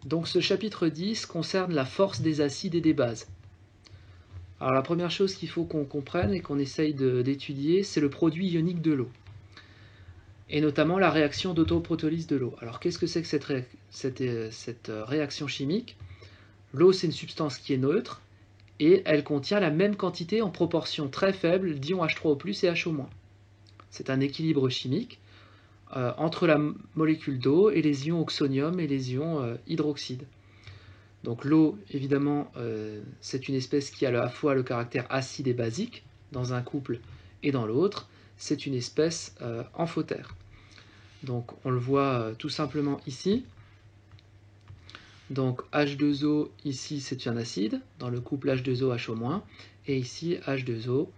Donc ce chapitre 10 concerne la force des acides et des bases. Alors la première chose qu'il faut qu'on comprenne et qu'on essaye d'étudier, c'est le produit ionique de l'eau. Et notamment la réaction d'autoprotolyse de l'eau. Alors qu'est-ce que c'est que cette réaction chimique? L'eau, c'est une substance qui est neutre et elle contient la même quantité en proportion très faible d'ions H3O+, et HO-. C'est un équilibre chimique entre la molécule d'eau et les ions oxonium et les ions hydroxyde. Donc l'eau, évidemment, c'est une espèce qui a à la fois le caractère acide et basique dans un couple et dans l'autre. C'est une espèce amphotère. Donc on le voit tout simplement ici. Donc H2O, ici c'est un acide, dans le couple H2O, HO-, et ici H2O,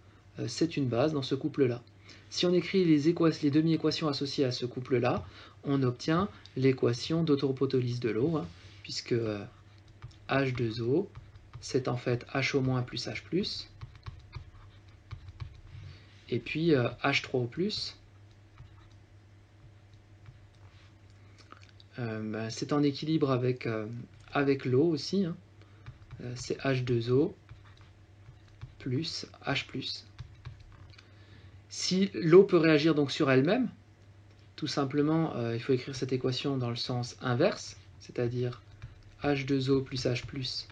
c'est une base dans ce couple-là. Si on écrit les demi-équations associées à ce couple-là, on obtient l'équation d'autoprotolyse de l'eau, puisque H2O, c'est en fait HO- plus H+, et puis H3O+, c'est en équilibre avec l'eau aussi, c'est H2O plus H+. Si l'eau peut réagir donc sur elle-même, tout simplement, il faut écrire cette équation dans le sens inverse, c'est-à-dire H2O plus H+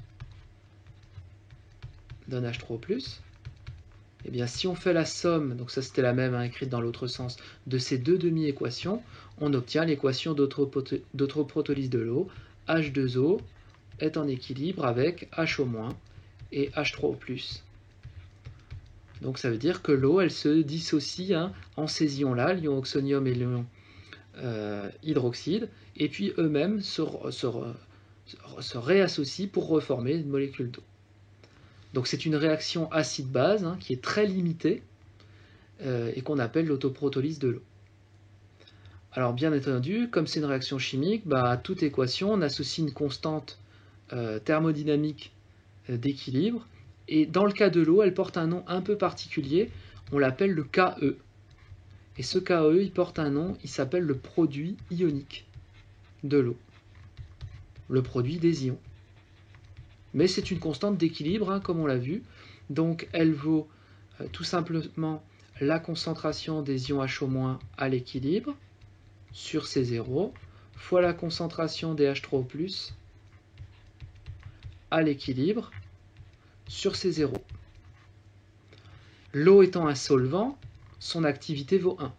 donne H3O+. Et bien si on fait la somme, donc ça c'était la même écrite dans l'autre sens, de ces deux demi-équations, on obtient l'équation d'autoprotolyse de l'eau. H2O est en équilibre avec HO- et H3O+. Donc ça veut dire que l'eau, elle se dissocie en ces ions-là, l'ion oxonium et l'ion hydroxyde, et puis eux-mêmes se réassocient pour reformer une molécule d'eau. Donc c'est une réaction acide-base qui est très limitée et qu'on appelle l'autoprotolyse de l'eau. Alors bien entendu, comme c'est une réaction chimique, à toute équation, on associe une constante thermodynamique d'équilibre, et dans le cas de l'eau, elle porte un nom un peu particulier, on l'appelle le KE. Et ce KE, il porte un nom, il s'appelle le produit ionique de l'eau, le produit des ions. Mais c'est une constante d'équilibre, comme on l'a vu, donc elle vaut tout simplement la concentration des ions HO- à l'équilibre, sur C0, fois la concentration des H3O+, à l'équilibre, sur C0. L'eau étant un solvant, son activité vaut 1.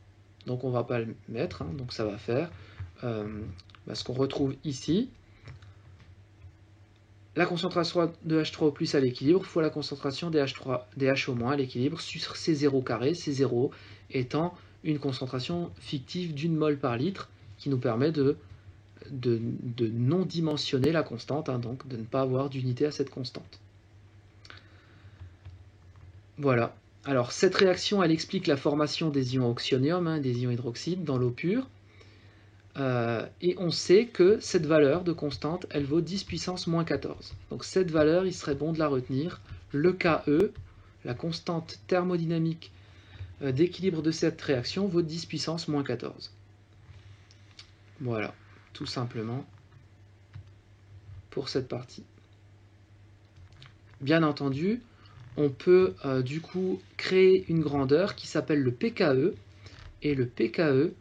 Donc on ne va pas le mettre, donc ça va faire ce qu'on retrouve ici. La concentration de H3O+ à l'équilibre fois la concentration des HO- à l'équilibre sur C0 carré, C0 étant une concentration fictive d'1 mol par litre qui nous permet de non dimensionner la constante, donc de ne pas avoir d'unité à cette constante. Voilà. Alors cette réaction, elle explique la formation des ions oxonium, des ions hydroxyde dans l'eau pure. Et on sait que cette valeur de constante, elle vaut 10 puissance moins 14. Donc cette valeur, il serait bon de la retenir. Le KE, la constante thermodynamique d'équilibre de cette réaction, vaut 10 puissance moins 14. Voilà, tout simplement pour cette partie. Bien entendu, on peut du coup créer une grandeur qui s'appelle le pKe, et le pKe,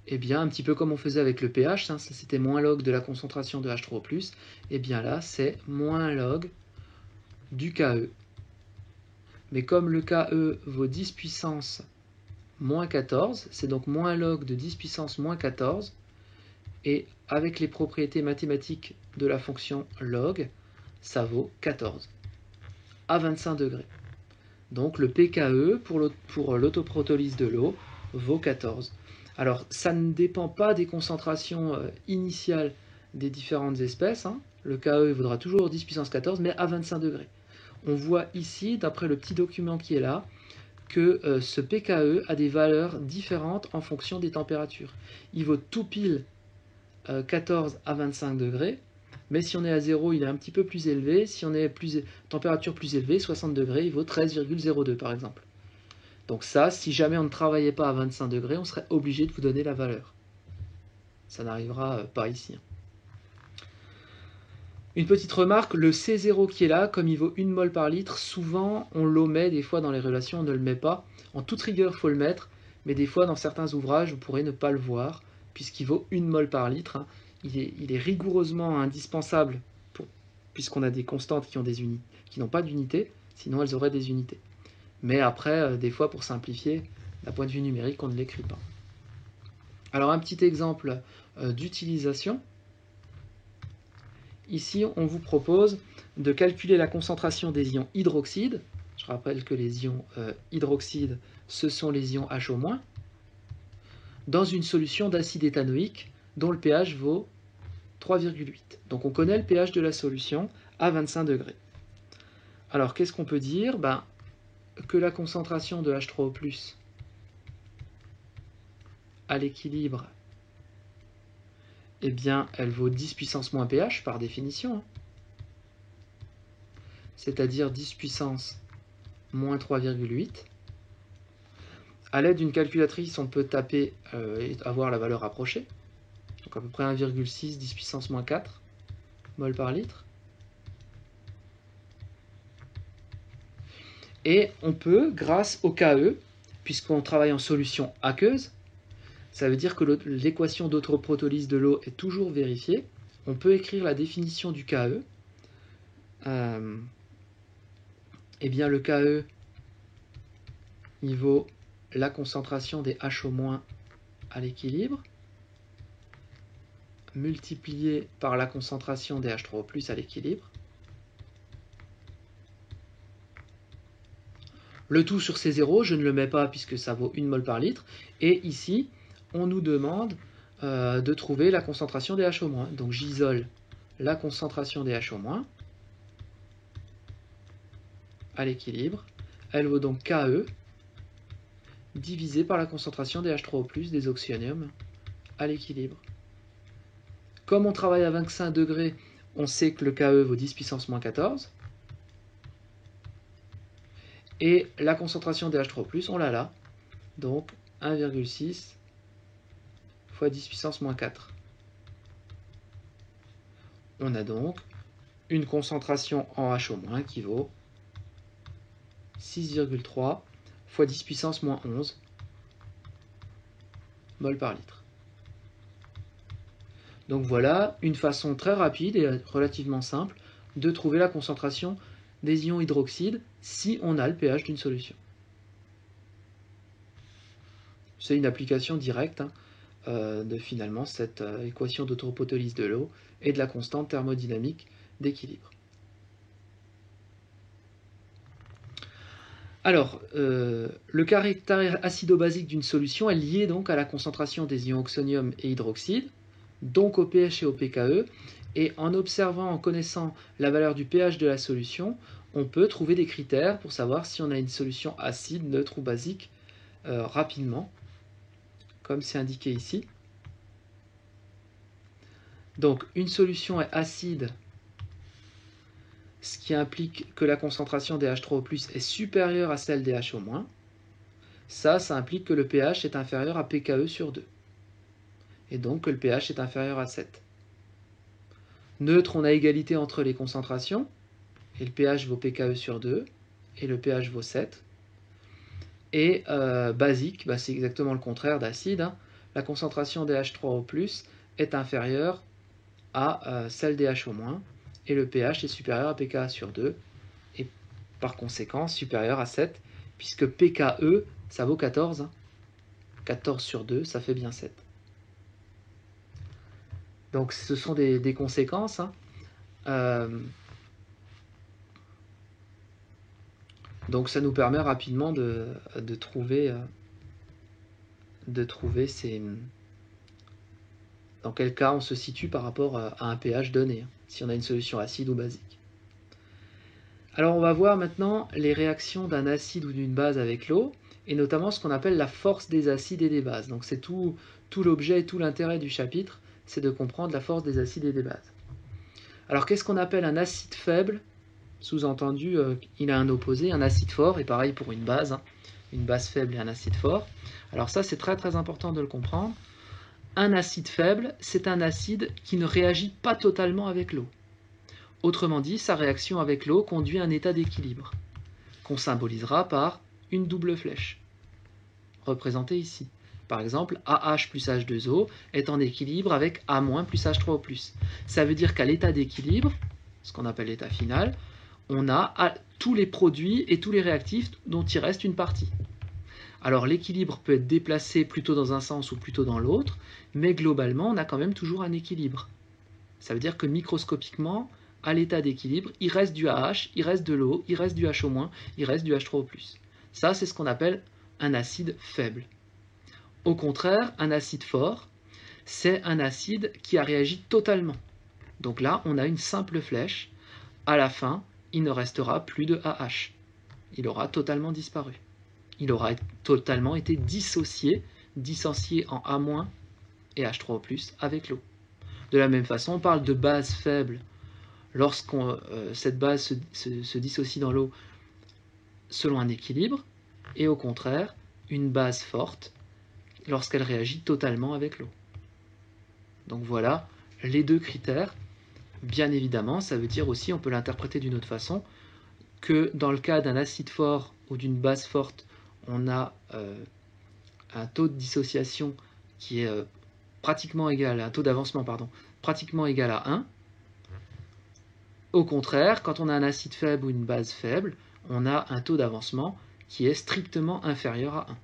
eh bien, un petit peu comme on faisait avec le pH, ça c'était moins log de la concentration de H3O+, et bien là c'est moins log du KE. Mais comme le KE vaut 10 puissance moins 14, c'est donc moins log de 10 puissance moins 14, et avec les propriétés mathématiques de la fonction log, ça vaut 14 à 25 degrés. Donc le pKe pour l'autoprotolyse de l'eau vaut 14. Alors ça ne dépend pas des concentrations initiales des différentes espèces. Le KE vaudra toujours 10 puissance 14, mais à 25 degrés. On voit ici, d'après le petit document qui est là, que ce pKe a des valeurs différentes en fonction des températures. Il vaut tout pile 14 à 25 degrés, mais si on est à 0, il est un petit peu plus élevé. Si on est température plus élevée, 60 degrés, il vaut 13,02 par exemple. Donc ça, si jamais on ne travaillait pas à 25 degrés, on serait obligé de vous donner la valeur. Ça n'arrivera pas ici. Une petite remarque, le C0 qui est là, comme il vaut 1 mol par litre, souvent on l'omet, des fois dans les relations on ne le met pas. En toute rigueur, il faut le mettre, mais des fois dans certains ouvrages, vous pourrez ne pas le voir, puisqu'il vaut 1 mol par litre. Hein. Il est rigoureusement indispensable, puisqu'on a des constantes qui n'ont pas d'unité, sinon elles auraient des unités. Mais après, des fois, pour simplifier, d'un point de vue numérique, on ne l'écrit pas. Alors un petit exemple d'utilisation. Ici, on vous propose de calculer la concentration des ions hydroxyde. Je rappelle que les ions hydroxyde, ce sont les ions HO-, dans une solution d'acide éthanoïque dont le pH vaut 3,8. Donc on connaît le pH de la solution à 25 degrés. Alors qu'est-ce qu'on peut dire? Que la concentration de H3O+, à l'équilibre, eh bien, elle vaut 10 puissance moins pH par définition. C'est-à-dire 10 puissance moins 3,8. À l'aide d'une calculatrice, on peut taper et avoir la valeur approchée. Donc à peu près 1,6, 10 puissance moins 4 mol par litre. Et on peut, grâce au KE, puisqu'on travaille en solution aqueuse, ça veut dire que l'équation d'autoprotolyse de l'eau est toujours vérifiée. On peut écrire la définition du KE. Eh bien, le KE, il vaut la concentration des HO- à l'équilibre, multiplié par la concentration des H3O+ à l'équilibre. Le tout sur C0, je ne le mets pas puisque ça vaut 1 mol par litre. Et ici, on nous demande de trouver la concentration des HO-. Donc j'isole la concentration des HO- à l'équilibre. Elle vaut donc KE divisé par la concentration des H3O+, des oxyoniums, à l'équilibre. Comme on travaille à 25 degrés, on sait que le KE vaut 10 puissance moins 14. Et la concentration des H3+, on l'a là. Donc 1,6 fois 10 puissance moins 4. On a donc une concentration en HO- qui vaut 6,3 fois 10 puissance moins 11 mol par litre. Donc voilà une façon très rapide et relativement simple de trouver la concentration des ions hydroxyde si on a le pH d'une solution. C'est une application directe de finalement cette équation d'autoprotolyse de l'eau et de la constante thermodynamique d'équilibre. Alors, le caractère acido-basique d'une solution est lié donc à la concentration des ions oxonium et hydroxyde, donc au pH et au pKe, et en observant, en connaissant la valeur du pH de la solution, on peut trouver des critères pour savoir si on a une solution acide, neutre ou basique rapidement, comme c'est indiqué ici. Donc une solution est acide, ce qui implique que la concentration des H3O+ est supérieure à celle des HO-. Ça implique que le pH est inférieur à pKe sur 2. Et donc que le pH est inférieur à 7. Neutre, on a égalité entre les concentrations, et le pH vaut pKe sur 2, et le pH vaut 7. Et basique, c'est exactement le contraire d'acide. La concentration des H3O+ est inférieure à celle des HO-, et le pH est supérieur à pKa sur 2, et par conséquent supérieur à 7, puisque pKe, ça vaut 14. 14 sur 2, ça fait bien 7. Donc ce sont des conséquences. Donc ça nous permet rapidement de trouver dans quel cas on se situe par rapport à un pH donné, si on a une solution acide ou basique. Alors on va voir maintenant les réactions d'un acide ou d'une base avec l'eau, et notamment ce qu'on appelle la force des acides et des bases. Donc c'est tout l'objet et tout l'intérêt du chapitre, c'est de comprendre la force des acides et des bases. Alors qu'est-ce qu'on appelle un acide faible? Sous-entendu, il a un opposé, un acide fort, et pareil pour une base faible et un acide fort. Alors ça, c'est très très important de le comprendre. Un acide faible, c'est un acide qui ne réagit pas totalement avec l'eau. Autrement dit, sa réaction avec l'eau conduit à un état d'équilibre, qu'on symbolisera par une double flèche, représentée ici. Par exemple, AH plus H2O est en équilibre avec A- plus H3O+. Ça veut dire qu'à l'état d'équilibre, ce qu'on appelle l'état final, on a tous les produits et tous les réactifs dont il reste une partie. Alors l'équilibre peut être déplacé plutôt dans un sens ou plutôt dans l'autre, mais globalement, on a quand même toujours un équilibre. Ça veut dire que microscopiquement, à l'état d'équilibre, il reste du AH, il reste de l'eau, il reste du HO-, il reste du H3O+. Ça, c'est ce qu'on appelle un acide faible. Au contraire, un acide fort, c'est un acide qui a réagi totalement. Donc là, on a une simple flèche. À la fin, il ne restera plus de AH. Il aura totalement disparu. Il aura totalement été dissocié en A- et H3O+, avec l'eau. De la même façon, on parle de base faible lorsque cette base se dissocie dans l'eau selon un équilibre, et au contraire, une base forte lorsqu'elle réagit totalement avec l'eau. Donc voilà les deux critères. Bien évidemment, ça veut dire aussi, on peut l'interpréter d'une autre façon, que dans le cas d'un acide fort ou d'une base forte, on a un taux de dissociation qui est pratiquement égal, un taux d'avancement, pardon, pratiquement égal à 1. Au contraire, quand on a un acide faible ou une base faible, on a un taux d'avancement qui est strictement inférieur à 1.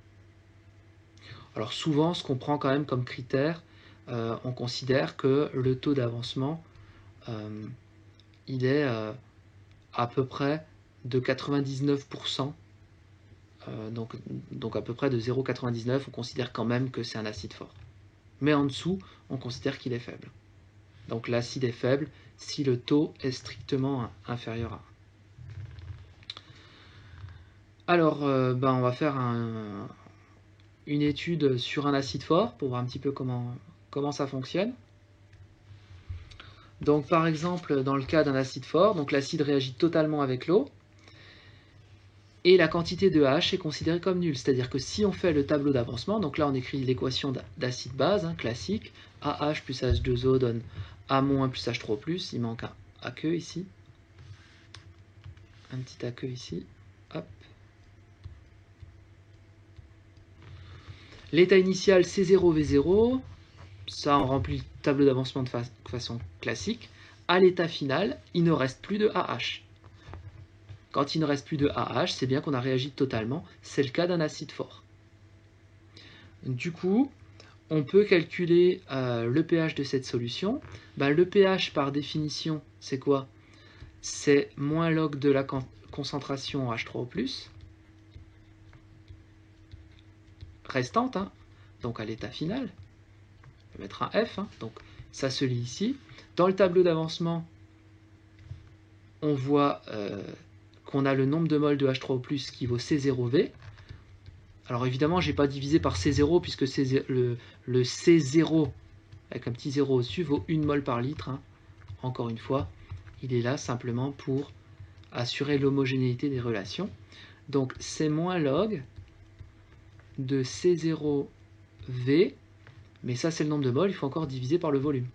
Alors souvent, ce qu'on prend quand même comme critère, on considère que le taux d'avancement, il est à peu près de 99%, donc à peu près de 0,99, on considère quand même que c'est un acide fort. Mais en dessous, on considère qu'il est faible. Donc l'acide est faible si le taux est strictement inférieur à 1. Alors, on va faire une étude sur un acide fort pour voir un petit peu comment ça fonctionne. Donc par exemple, dans le cas d'un acide fort, donc l'acide réagit totalement avec l'eau, et la quantité de H est considérée comme nulle. C'est-à-dire que si on fait le tableau d'avancement, donc là on écrit l'équation d'acide base, classique, AH plus H2O donne A- plus H3O+, il manque un aqueux ici, un petit aqueux ici, hop. L'état initial C0V0, ça on remplit le tableau d'avancement de façon classique. À l'état final, il ne reste plus de AH. Quand il ne reste plus de AH, c'est bien qu'on a réagi totalement. C'est le cas d'un acide fort. Du coup, on peut calculer le pH de cette solution. Le pH, par définition, c'est quoi? C'est moins log de la concentration H3O+, restante, donc à l'état final. On va mettre un F, donc ça se lit ici. Dans le tableau d'avancement, on voit qu'on a le nombre de moles de H3O+, qui vaut C0V. Alors évidemment, je n'ai pas divisé par C0, puisque le C0, avec un petit 0 au-dessus, vaut 1 mol par litre. Encore une fois, il est là simplement pour assurer l'homogénéité des relations. Donc c'est moins log de C0V, mais ça c'est le nombre de moles, il faut encore diviser par le volume.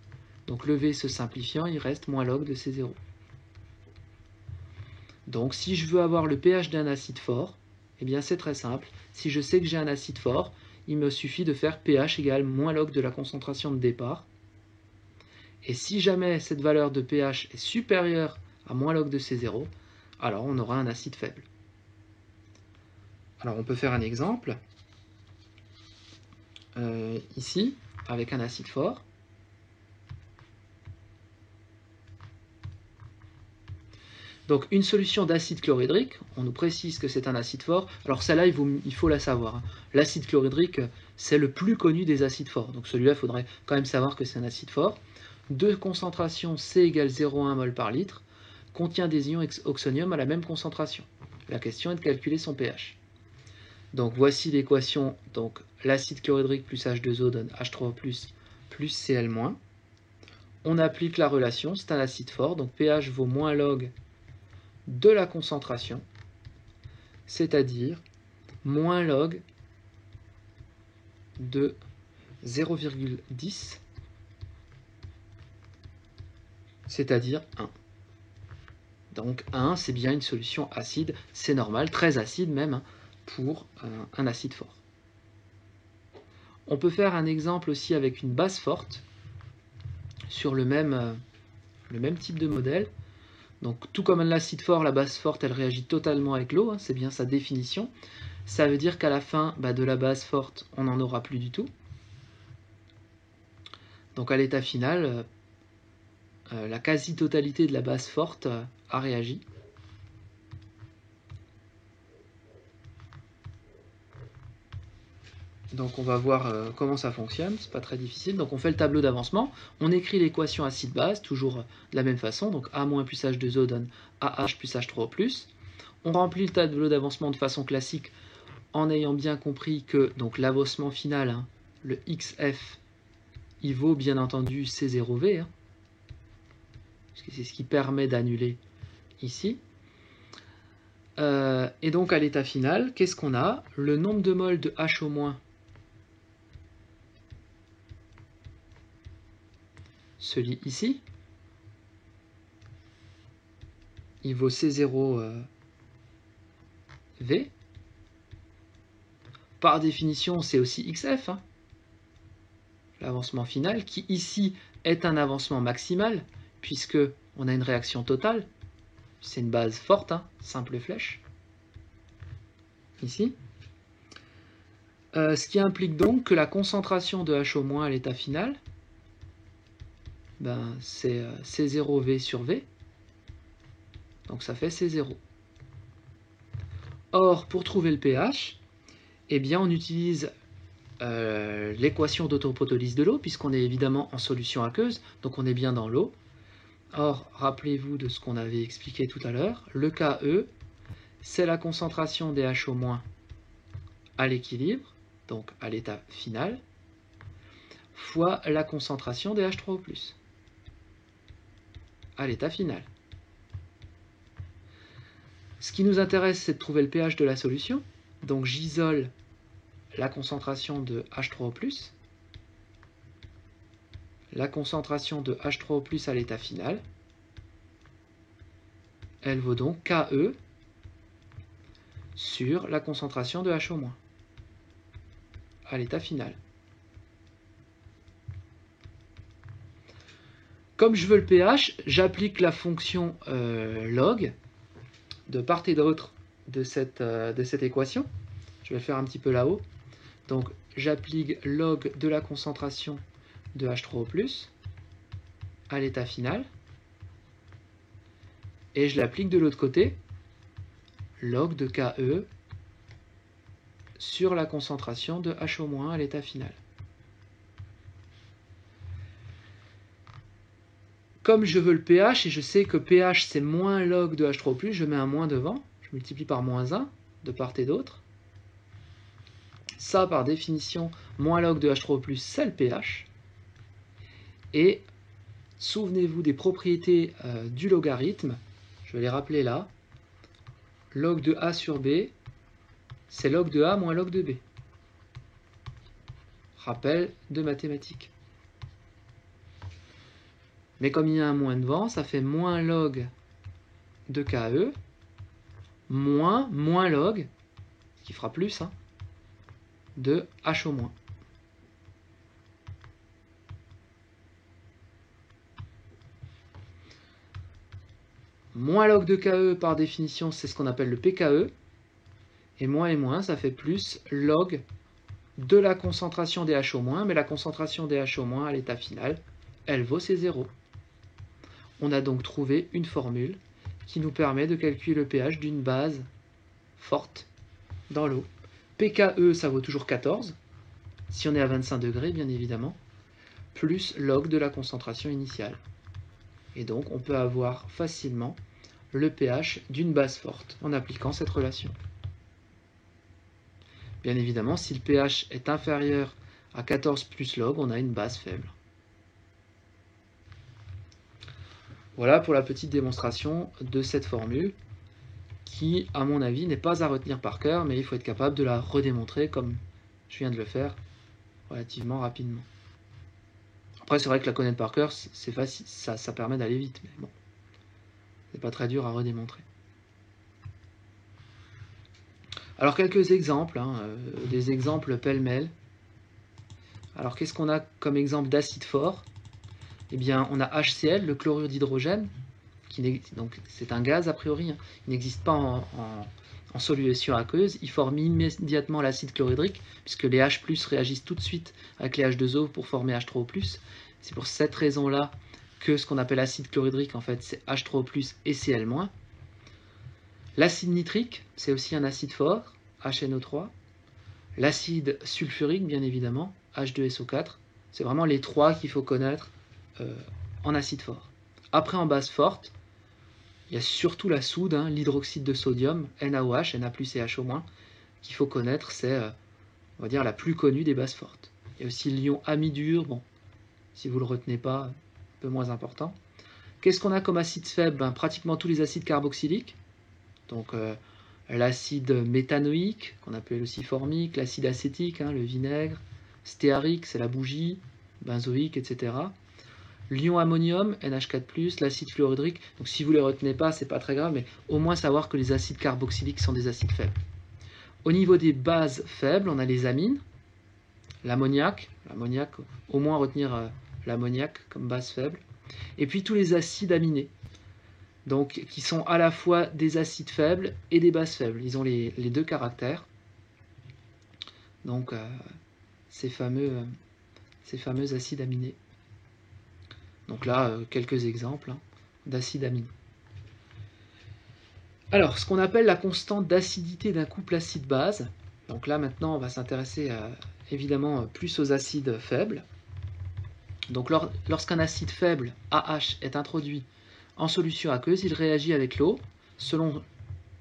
Donc le V se simplifiant, il reste moins log de C0. Donc si je veux avoir le pH d'un acide fort, eh bien c'est très simple. Si je sais que j'ai un acide fort, il me suffit de faire pH égale moins log de la concentration de départ. Et si jamais cette valeur de pH est supérieure à moins log de C0, alors on aura un acide faible. Alors on peut faire un exemple, ici, avec un acide fort. Donc une solution d'acide chlorhydrique, on nous précise que c'est un acide fort. Alors celle-là, il faut la savoir. L'acide chlorhydrique, c'est le plus connu des acides forts. Donc celui-là, il faudrait quand même savoir que c'est un acide fort. De concentration C égale 0,1 mol par litre, contient des ions oxonium à la même concentration. La question est de calculer son pH. Donc voici l'équation. Donc l'acide chlorhydrique plus H2O donne H3O+, plus Cl-. On applique la relation, c'est un acide fort, donc pH vaut moins log de la concentration, c'est-à-dire moins log de 0,10, c'est-à-dire 1. Donc 1, c'est bien une solution acide, c'est normal, très acide même, hein, pour un acide fort. On peut faire un exemple aussi avec une base forte, sur le même type de modèle. Donc tout comme l'acide fort, la base forte, elle réagit totalement avec l'eau, hein, c'est bien sa définition. Ça veut dire qu'à la fin de la base forte, on n'en aura plus du tout. Donc à l'état final, la quasi-totalité de la base forte a réagi. Donc on va voir comment ça fonctionne, c'est pas très difficile. Donc on fait le tableau d'avancement, on écrit l'équation acide-base, toujours de la même façon. Donc A- plus H2O donne AH plus H3O+. On remplit le tableau d'avancement de façon classique en ayant bien compris que l'avancement final, hein, le XF, il vaut bien entendu C0V, hein, parce que c'est ce qui permet d'annuler ici. Et donc à l'état final, qu'est-ce qu'on a? Le nombre de moles de H au-, celui ici, il vaut C0V. Par définition, c'est aussi XF, hein, l'avancement final, qui ici est un avancement maximal, puisque on a une réaction totale. C'est une base forte, hein, simple flèche, ici. Ce qui implique donc que la concentration de H- à l'état final, c'est C0V sur V, donc ça fait C0. Or, pour trouver le pH, eh bien, on utilise l'équation d'autoprotolyse de l'eau, puisqu'on est évidemment en solution aqueuse, donc on est bien dans l'eau. Or, rappelez-vous de ce qu'on avait expliqué tout à l'heure, le KE, c'est la concentration des H- à l'équilibre, donc à l'état final, fois la concentration des H3O+, à l'état final. Ce qui nous intéresse, c'est de trouver le pH de la solution. Donc j'isole la concentration de H3O+, la concentration de H3O+, à l'état final. Elle vaut donc KE sur la concentration de H- à l'état final. Comme je veux le pH, j'applique la fonction log de part et d'autre de cette équation. Je vais le faire un petit peu là-haut. Donc j'applique log de la concentration de H3O+, à l'état final. Et je l'applique de l'autre côté, log de KE sur la concentration de H- à l'état final. Comme je veux le pH, et je sais que pH c'est moins log de H3O+, je mets un moins devant, je multiplie par moins 1 de part et d'autre. Ça, par définition, moins log de H3O+, c'est le pH. Et souvenez-vous des propriétés du logarithme, je vais les rappeler là. Log de A sur B, c'est log de A moins log de B. Rappel de mathématiques. Mais comme il y a un moins devant, ça fait moins log de KE, moins log, ce qui fera plus, hein, de H-. Moins log de KE, par définition, c'est ce qu'on appelle le PKE. Et moins, ça fait plus log de la concentration des H-, mais la concentration des H- à l'état final, elle vaut C0. On a donc trouvé une formule qui nous permet de calculer le pH d'une base forte dans l'eau. PKE, ça vaut toujours 14, si on est à 25 degrés, bien évidemment, plus log de la concentration initiale. Et donc, on peut avoir facilement le pH d'une base forte en appliquant cette relation. Bien évidemment, si le pH est inférieur à 14 plus log, on a une base faible. Voilà pour la petite démonstration de cette formule qui, à mon avis, n'est pas à retenir par cœur, mais il faut être capable de la redémontrer comme je viens de le faire relativement rapidement. Après, c'est vrai que la connaître par cœur, c'est facile, ça permet d'aller vite, mais bon. C'est pas très dur à redémontrer. Alors quelques exemples, des exemples pêle-mêle. Alors qu'est-ce qu'on a comme exemple d'acide fort? Eh bien on a HCl, le chlorure d'hydrogène, donc c'est un gaz a priori, il n'existe pas en solution aqueuse, il forme immédiatement l'acide chlorhydrique, puisque les H+, réagissent tout de suite avec les H2O pour former H3O+. C'est pour cette raison-là que ce qu'on appelle acide chlorhydrique, en fait, c'est H3O+, et Cl-. L'acide nitrique, c'est aussi un acide fort, HNO3. L'acide sulfurique, bien évidemment, H2SO4. C'est vraiment les trois qu'il faut connaître en acide fort. Après, en base forte, il y a surtout la soude, l'hydroxyde de sodium, NaOH, Na+, et HO-, qu'il faut connaître, c'est, on va dire, la plus connue des bases fortes. Il y a aussi l'ion amidure, bon, si vous ne le retenez pas, un peu moins important. Qu'est-ce qu'on a comme acide faible? Pratiquement tous les acides carboxyliques, donc l'acide méthanoïque, qu'on appelle aussi formique, l'acide acétique, le vinaigre, stéarique, c'est la bougie, benzoïque, etc. L'ion ammonium, NH4+, l'acide fluorhydrique. Donc si vous ne les retenez pas, c'est pas très grave, mais au moins savoir que les acides carboxyliques sont des acides faibles. Au niveau des bases faibles, on a les amines, l'ammoniac, au moins retenir l'ammoniac comme base faible, et puis tous les acides aminés, donc qui sont à la fois des acides faibles et des bases faibles. Ils ont les deux caractères. Donc ces fameux acides aminés. Donc là, quelques exemples d'acides aminés. Alors, ce qu'on appelle la constante d'acidité d'un couple acide-base. Donc là, maintenant, on va s'intéresser évidemment plus aux acides faibles. Donc lorsqu'un acide faible, AH, est introduit en solution aqueuse, il réagit avec l'eau, selon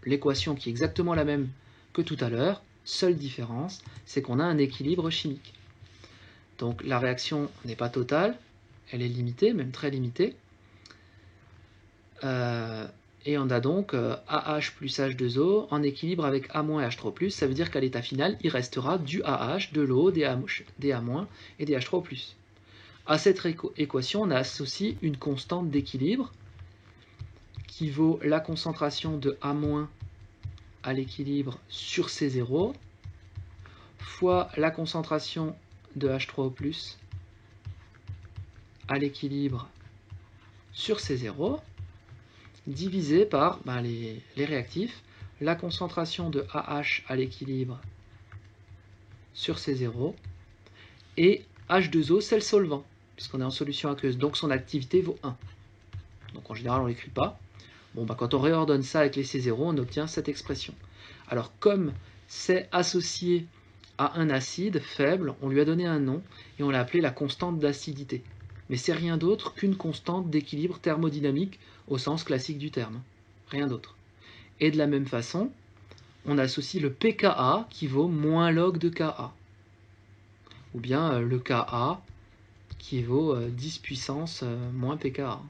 l'équation qui est exactement la même que tout à l'heure. Seule différence, c'est qu'on a un équilibre chimique. Donc la réaction n'est pas totale, elle est limitée, même très limitée. Et on a donc AH plus H2O en équilibre avec A- et H3+. Ça veut dire qu'à l'état final, il restera du AH, de l'eau, des A- et des H3+. À cette équation, on associe une constante d'équilibre qui vaut la concentration de A- à l'équilibre sur C0 fois la concentration de H3O+ à l'équilibre sur C0 divisé par les réactifs, la concentration de AH à l'équilibre sur C0 et H2O, c'est le solvant, puisqu'on est en solution aqueuse, donc son activité vaut 1. Donc en général, on ne l'écrit pas. Bon, quand on réordonne ça avec les C0, on obtient cette expression. Alors comme c'est associé à un acide faible, on lui a donné un nom et on l'a appelé la constante d'acidité. Mais c'est rien d'autre qu'une constante d'équilibre thermodynamique au sens classique du terme. Rien d'autre. Et de la même façon, on associe le pKa qui vaut moins log de Ka. Ou bien le Ka qui vaut 10 puissance moins pKa.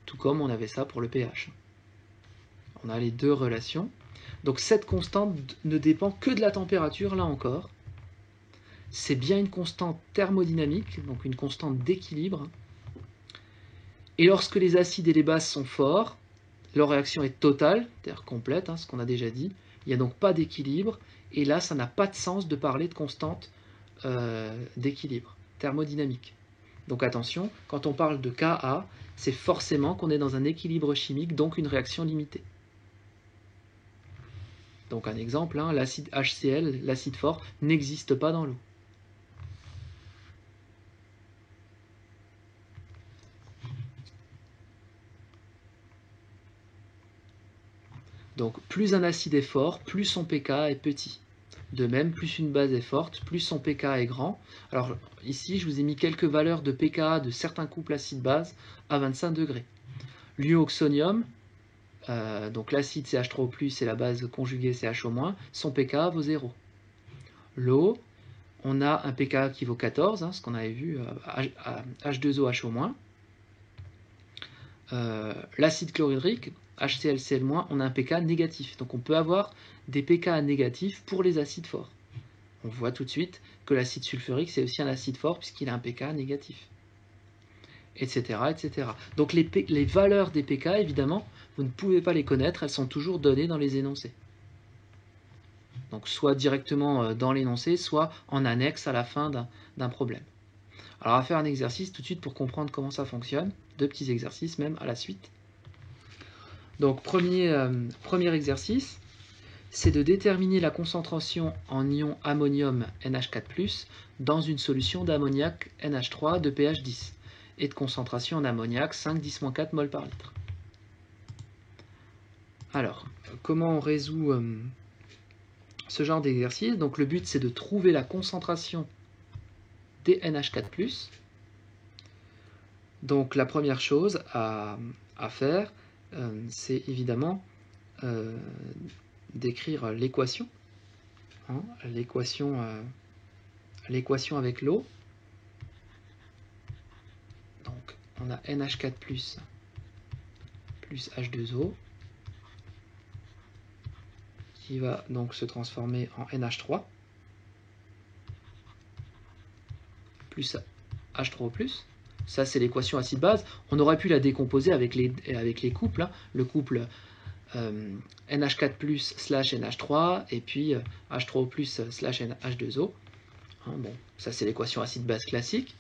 Tout comme on avait ça pour le pH. On a les deux relations. Donc cette constante ne dépend que de la température, là encore. C'est bien une constante thermodynamique, donc une constante d'équilibre. Et lorsque les acides et les bases sont forts, leur réaction est totale, c'est-à-dire complète, ce qu'on a déjà dit. Il n'y a donc pas d'équilibre. Et là, ça n'a pas de sens de parler de constante d'équilibre thermodynamique. Donc attention, quand on parle de Ka, c'est forcément qu'on est dans un équilibre chimique, donc une réaction limitée. Donc un exemple, l'acide HCl, l'acide fort, n'existe pas dans l'eau. Donc plus un acide est fort, plus son pK est petit. De même, plus une base est forte, plus son pK est grand. Alors ici, je vous ai mis quelques valeurs de pK de certains couples acide-base à 25 degrés. L'ioxonium, donc l'acide CH3O+, et la base conjuguée CHO-, son pK vaut 0. L'eau, on a un pK qui vaut 14, ce qu'on avait vu, H2O, HO-. L'acide chlorhydrique, HCl, on a un pK négatif. Donc on peut avoir des pK négatifs pour les acides forts. On voit tout de suite que l'acide sulfurique, c'est aussi un acide fort puisqu'il a un pK négatif. etc. etc. Donc les valeurs des pK, évidemment, vous ne pouvez pas les connaître, elles sont toujours données dans les énoncés. Donc soit directement dans l'énoncé, soit en annexe à la fin d'un problème. Alors on va faire un exercice tout de suite pour comprendre comment ça fonctionne, 2 petits exercices même à la suite. Donc premier exercice, c'est de déterminer la concentration en ion ammonium NH4+, dans une solution d'ammoniac NH3 de pH 10 et de concentration en ammoniac 5-10-4 mol par litre. Alors, comment on résout ce genre d'exercice? Donc le but c'est de trouver la concentration des NH4+. Donc la première chose à faire, c'est évidemment d'écrire l'équation, hein, l'équation avec l'eau. Donc on a NH4+ plus H2O qui va donc se transformer en NH3 plus H3O+. Ça, c'est l'équation acide-base. On aurait pu la décomposer avec les couples. Hein. Le couple NH4+ / NH3 et puis H3O+ / H2O. Hein, bon, ça, c'est l'équation acide-base classique.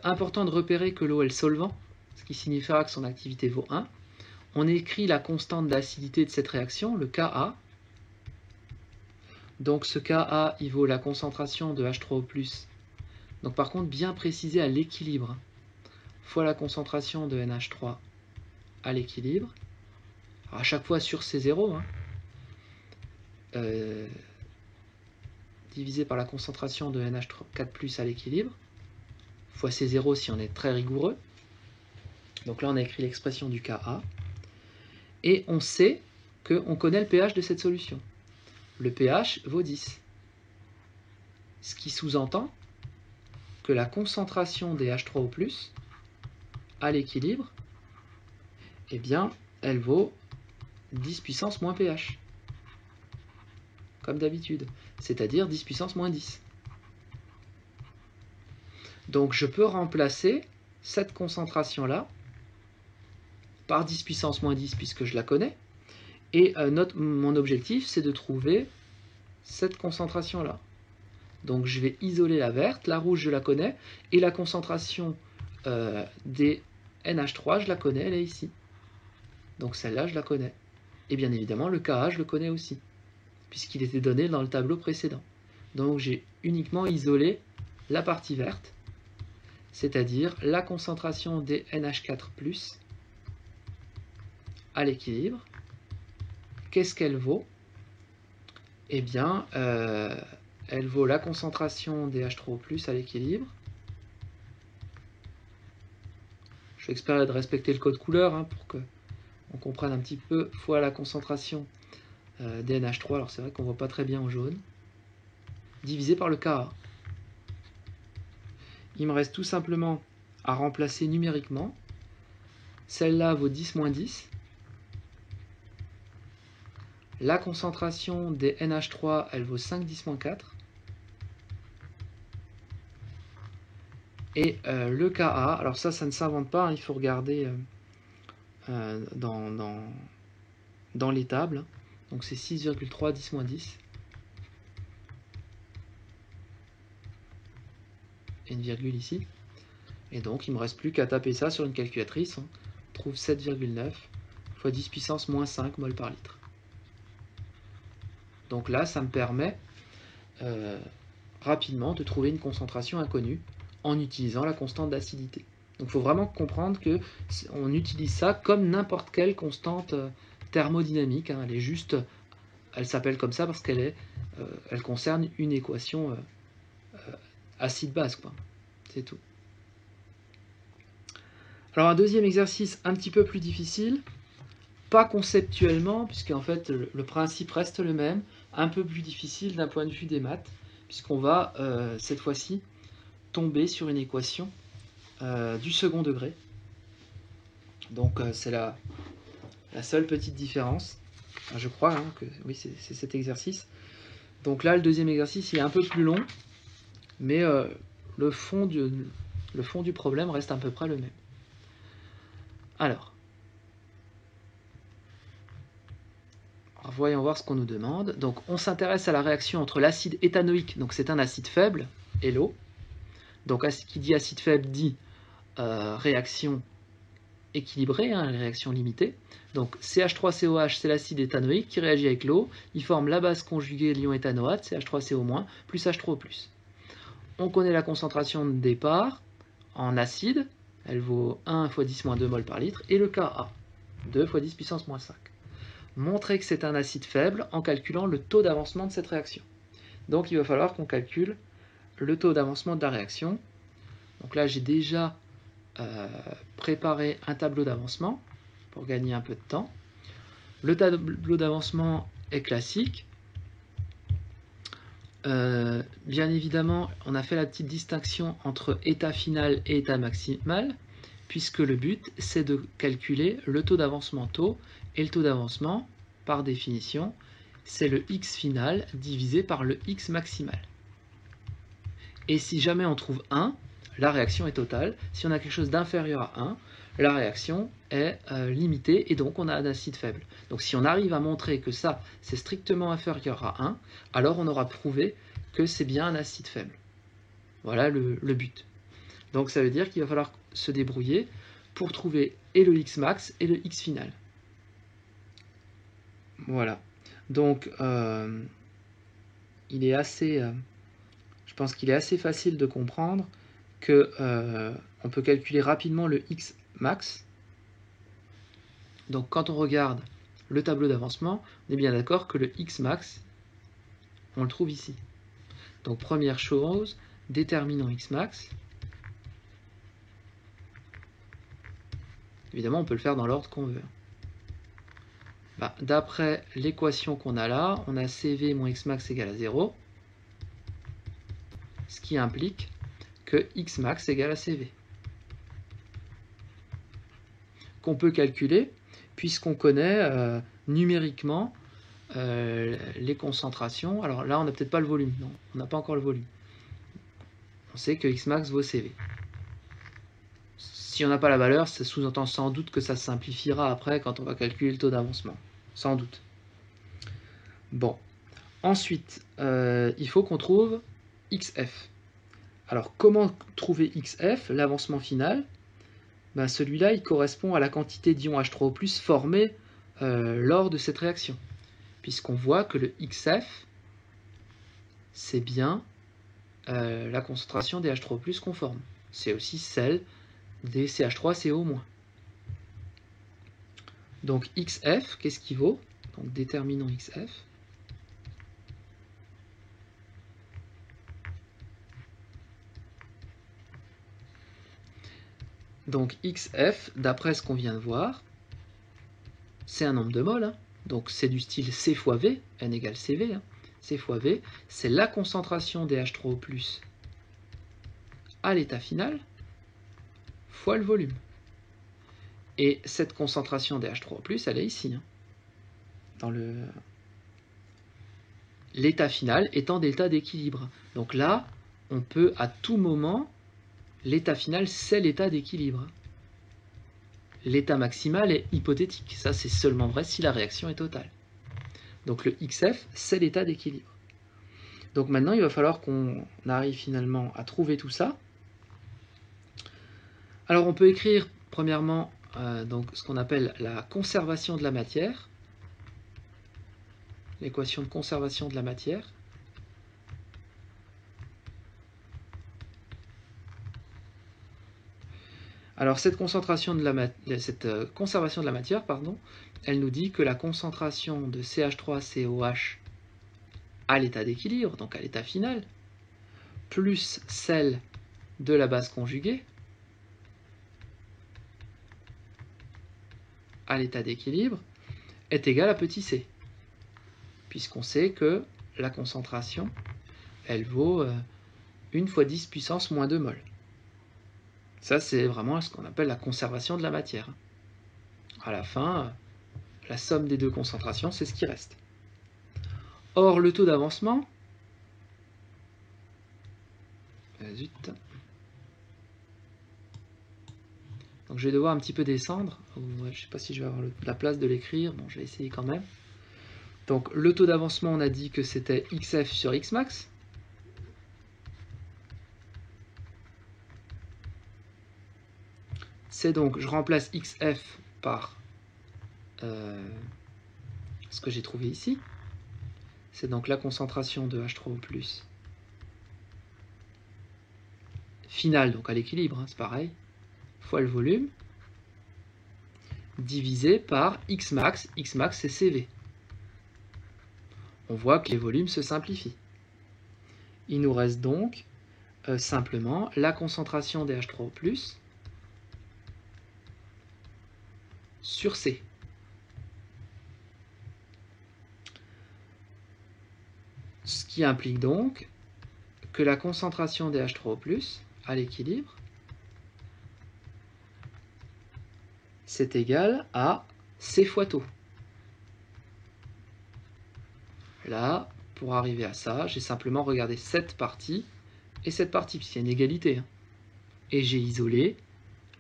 Important de repérer que l'eau est le solvant, ce qui signifiera que son activité vaut 1. On écrit la constante d'acidité de cette réaction, le Ka. Donc ce Ka, il vaut la concentration de H3O+. Donc par contre, bien précisé à l'équilibre, fois la concentration de NH3 à l'équilibre. À chaque fois sur C0, hein, divisé par la concentration de NH4+ à l'équilibre, fois C0 si on est très rigoureux. Donc là, on a écrit l'expression du Ka. Et on sait qu'on connaît le pH de cette solution. Le pH vaut 10. Ce qui sous-entend que la concentration des H3O+, à l'équilibre, eh bien, elle vaut 10 puissance moins pH. Comme d'habitude. C'est-à-dire 10 puissance moins 10. Donc je peux remplacer cette concentration-là par 10 puissance moins 10 puisque je la connais. Et mon objectif, c'est de trouver cette concentration-là. Donc je vais isoler la verte, la rouge je la connais, et la concentration des NH3, je la connais, elle est ici. Donc celle-là, je la connais. Et bien évidemment, le Ka, je le connais aussi, puisqu'il était donné dans le tableau précédent. Donc j'ai uniquement isolé la partie verte, c'est-à-dire la concentration des NH4+, à l'équilibre. Qu'est-ce qu'elle vaut? Eh bien, elle vaut la concentration des H3O+ à l'équilibre. Je fais exprès de respecter le code couleur hein, pour qu'on comprenne un petit peu, fois la concentration des NH3, alors c'est vrai qu'on ne voit pas très bien en jaune, divisé par le Ka. Il me reste tout simplement à remplacer numériquement. Celle-là vaut 10 moins 10. La concentration des NH3, elle vaut 5-10-4. Et le Ka, alors ça ne s'invente pas, hein, il faut regarder dans les tables. Donc c'est 6,3, 10 moins 10. Et une virgule ici. Et donc il ne me reste plus qu'à taper ça sur une calculatrice. On trouve 7,9 fois 10 puissance moins 5 mol par litre. Donc là, ça me permet rapidement de trouver une concentration inconnue en utilisant la constante d'acidité. Donc il faut vraiment comprendre qu'on utilise ça comme n'importe quelle constante thermodynamique. Hein. Elle s'appelle comme ça parce qu'elle concerne une équation acide-base. C'est tout. Alors un deuxième exercice un petit peu plus difficile, pas conceptuellement, puisqu'en fait le principe reste le même, un peu plus difficile d'un point de vue des maths, puisqu'on va cette fois-ci tomber sur une équation du second degré. Donc c'est la seule petite différence, je crois, hein, que oui, c'est cet exercice. Donc là, le deuxième exercice, il est un peu plus long, mais le fond Le fond du problème reste à peu près le même. Alors voyons voir ce qu'on nous demande. Donc on s'intéresse à la réaction entre l'acide éthanoïque, donc c'est un acide faible, et l'eau. Donc qui dit acide faible dit réaction équilibrée, hein, réaction limitée. Donc CH3COH, c'est l'acide éthanoïque qui réagit avec l'eau. Il forme la base conjuguée de l'ion éthanoate, CH3CO-, plus H3O+. On connaît la concentration de départ en acide. Elle vaut 1 × 10-2 mol par litre. Et le Ka, 2 × 10 puissance -5. Montrer que c'est un acide faible en calculant le taux d'avancement de cette réaction. Donc il va falloir qu'on calcule le taux d'avancement de la réaction. Donc là j'ai déjà préparé un tableau d'avancement pour gagner un peu de temps. Le tableau d'avancement est classique. Bien évidemment, on a fait la petite distinction entre état final et état maximal, puisque le but c'est de calculer le taux d'avancement taux, et le taux d'avancement, par définition, c'est le x final divisé par le x maximal. Et si jamais on trouve 1, la réaction est totale. Si on a quelque chose d'inférieur à 1, la réaction est limitée et donc on a un acide faible. Donc si on arrive à montrer que ça, c'est strictement inférieur à 1, alors on aura prouvé que c'est bien un acide faible. Voilà le but. Donc ça veut dire qu'il va falloir se débrouiller pour trouver et le x max et le x final. Voilà. Donc il est assez... je pense qu'il est assez facile de comprendre que on peut calculer rapidement le x max. Donc quand on regarde le tableau d'avancement, on est bien d'accord que le x max, on le trouve ici. Donc première chose, déterminons x max. Évidemment, on peut le faire dans l'ordre qu'on veut. D'après l'équation qu'on a là, on a CV moins x max égale à 0, ce qui implique que x max égale à CV. Qu'on peut calculer, puisqu'on connaît numériquement les concentrations. Alors là, on n'a peut-être pas le volume. Non, on n'a pas encore le volume. On sait que x max vaut CV. Si on n'a pas la valeur, ça sous-entend sans doute que ça se simplifiera après quand on va calculer le taux d'avancement. Sans doute. Bon. Ensuite, il faut qu'on trouve XF. Alors, comment trouver XF, l'avancement final? Celui-là, il correspond à la quantité d'ion H3O+, formée lors de cette réaction. Puisqu'on voit que le XF, c'est bien la concentration des H3O+ qu'on forme. C'est aussi celle des CH3CO-. Donc XF, qu'est-ce qu'il vaut? Donc déterminons XF. Donc XF, d'après ce qu'on vient de voir, c'est un nombre de moles. Donc c'est du style C fois V, N égale CV. C fois V, c'est la concentration des H3O+ à l'état final fois le volume. Et cette concentration des H3O+, elle est ici. Dans l'état final étant d'état d'équilibre. Donc là, on peut à tout moment, l'état final, c'est l'état d'équilibre. L'état maximal est hypothétique. Ça, c'est seulement vrai si la réaction est totale. Donc le XF, c'est l'état d'équilibre. Donc maintenant, il va falloir qu'on arrive finalement à trouver tout ça. Alors on peut écrire, premièrement, donc, ce qu'on appelle la conservation de la matière. L'équation de conservation de la matière. Alors cette conservation de la matière, elle nous dit que la concentration de CH3COH à l'état d'équilibre, donc à l'état final, plus celle de la base conjuguée à l'état d'équilibre est égale à petit c, puisqu'on sait que la concentration, elle vaut 1 × 10 puissance -2 mol. Ça, c'est vraiment ce qu'on appelle la conservation de la matière. À la fin, la somme des deux concentrations, c'est ce qui reste. Or, le taux d'avancement, Donc je vais devoir un petit peu descendre. Je ne sais pas si je vais avoir la place de l'écrire. Bon, je vais essayer quand même. Donc le taux d'avancement, on a dit que c'était XF sur Xmax. C'est donc, je remplace XF par ce que j'ai trouvé ici. C'est donc la concentration de H3O+, finale, donc à l'équilibre, hein, c'est pareil, fois le volume, divisé par Xmax. Xmax, c'est CV. On voit que les volumes se simplifient. Il nous reste donc simplement la concentration des H3O+, sur C. Ce qui implique donc que la concentration des H3O+, à l'équilibre, c'est égal à C fois taux. Là, pour arriver à ça, j'ai simplement regardé cette partie et cette partie, puisqu'il y a une égalité. Hein. Et j'ai isolé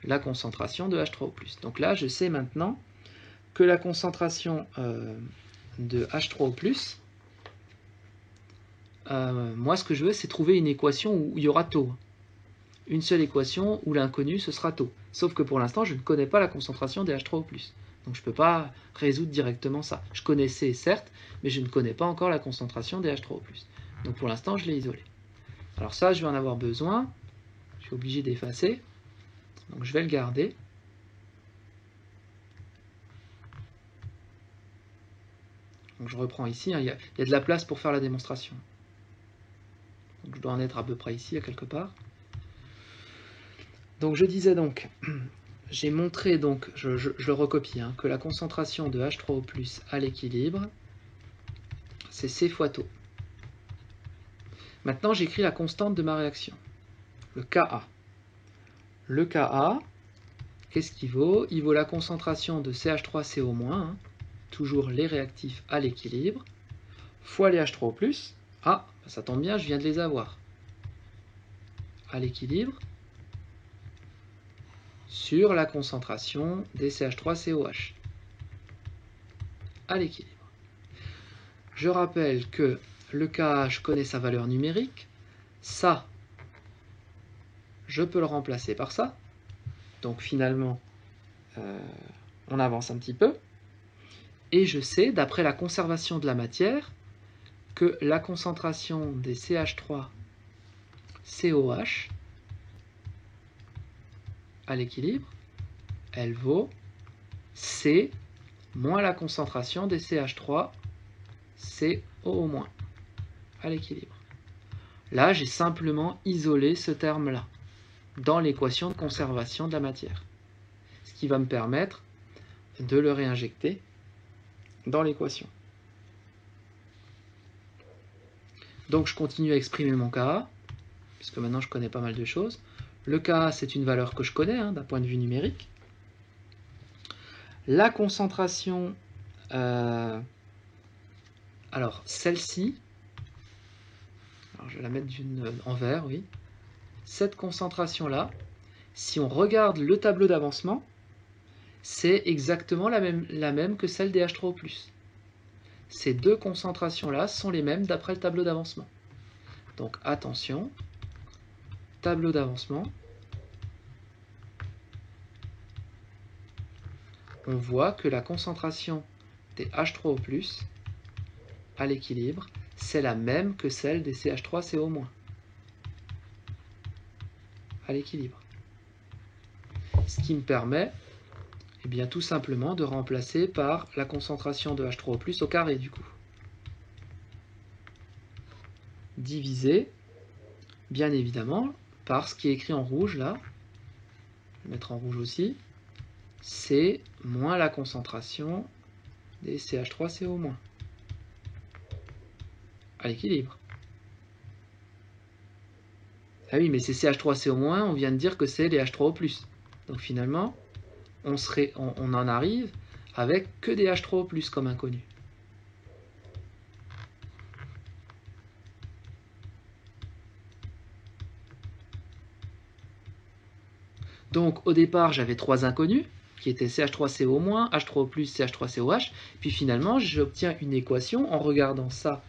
la concentration de H3O+. Donc là, je sais maintenant que la concentration de H3O+, moi, ce que je veux, c'est trouver une équation où il y aura taux. Une seule équation où l'inconnu, ce sera taux. Sauf que pour l'instant, je ne connais pas la concentration des H3O+. Donc je ne peux pas résoudre directement ça. Je connaissais, certes, mais je ne connais pas encore la concentration des H3O+. Donc pour l'instant, je l'ai isolé. Alors ça, je vais en avoir besoin. Je suis obligé d'effacer. Donc je vais le garder. Donc je reprends ici. Hein, il y a de la place pour faire la démonstration. Donc je dois en être à peu près ici, à quelque part. Donc je disais donc, j'ai montré, donc, je le recopie, hein, que la concentration de H3O+ à l'équilibre, c'est C fois taux. Maintenant, j'écris la constante de ma réaction, le Ka. Le Ka, qu'est-ce qu'il vaut? Il vaut la concentration de CH3CO-, hein, toujours les réactifs à l'équilibre, fois les H3O+. Ah, ça tombe bien, je viens de les avoir. À l'équilibre, sur la concentration des CH3COH à l'équilibre. Je rappelle que le KH connaît sa valeur numérique. Ça, je peux le remplacer par ça. Donc finalement, on avance un petit peu. Et je sais, d'après la conservation de la matière, que la concentration des CH3COH à l'équilibre, elle vaut C moins la concentration des CH3CO- à l'équilibre. Là, j'ai simplement isolé ce terme-là dans l'équation de conservation de la matière, ce qui va me permettre de le réinjecter dans l'équation. Donc je continue à exprimer mon Ka, puisque maintenant je connais pas mal de choses. Le Ka, c'est une valeur que je connais hein, d'un point de vue numérique. La concentration, alors celle-ci, alors je vais la mettre en vert, oui. Cette concentration-là, si on regarde le tableau d'avancement, c'est exactement la même que celle des H3O+. Ces deux concentrations-là sont les mêmes d'après le tableau d'avancement. Donc attention, tableau d'avancement. On voit que la concentration des H3O+, à l'équilibre, c'est la même que celle des CH3CO-, à l'équilibre. Ce qui me permet, eh bien, tout simplement de remplacer par la concentration de H3O+ au carré du coup. Divisé, bien évidemment, par ce qui est écrit en rouge là, je vais mettre en rouge aussi, c'est moins la concentration des CH3CO-, à l'équilibre. Ah oui, mais ces CH3CO-, on vient de dire que c'est les H3O+. Donc finalement, on en arrive avec que des H3O+ comme inconnus. Donc au départ, j'avais 3 inconnus, qui étaient CH3CO-, H3O+, CH3COH. Puis finalement, j'obtiens une équation en regardant ça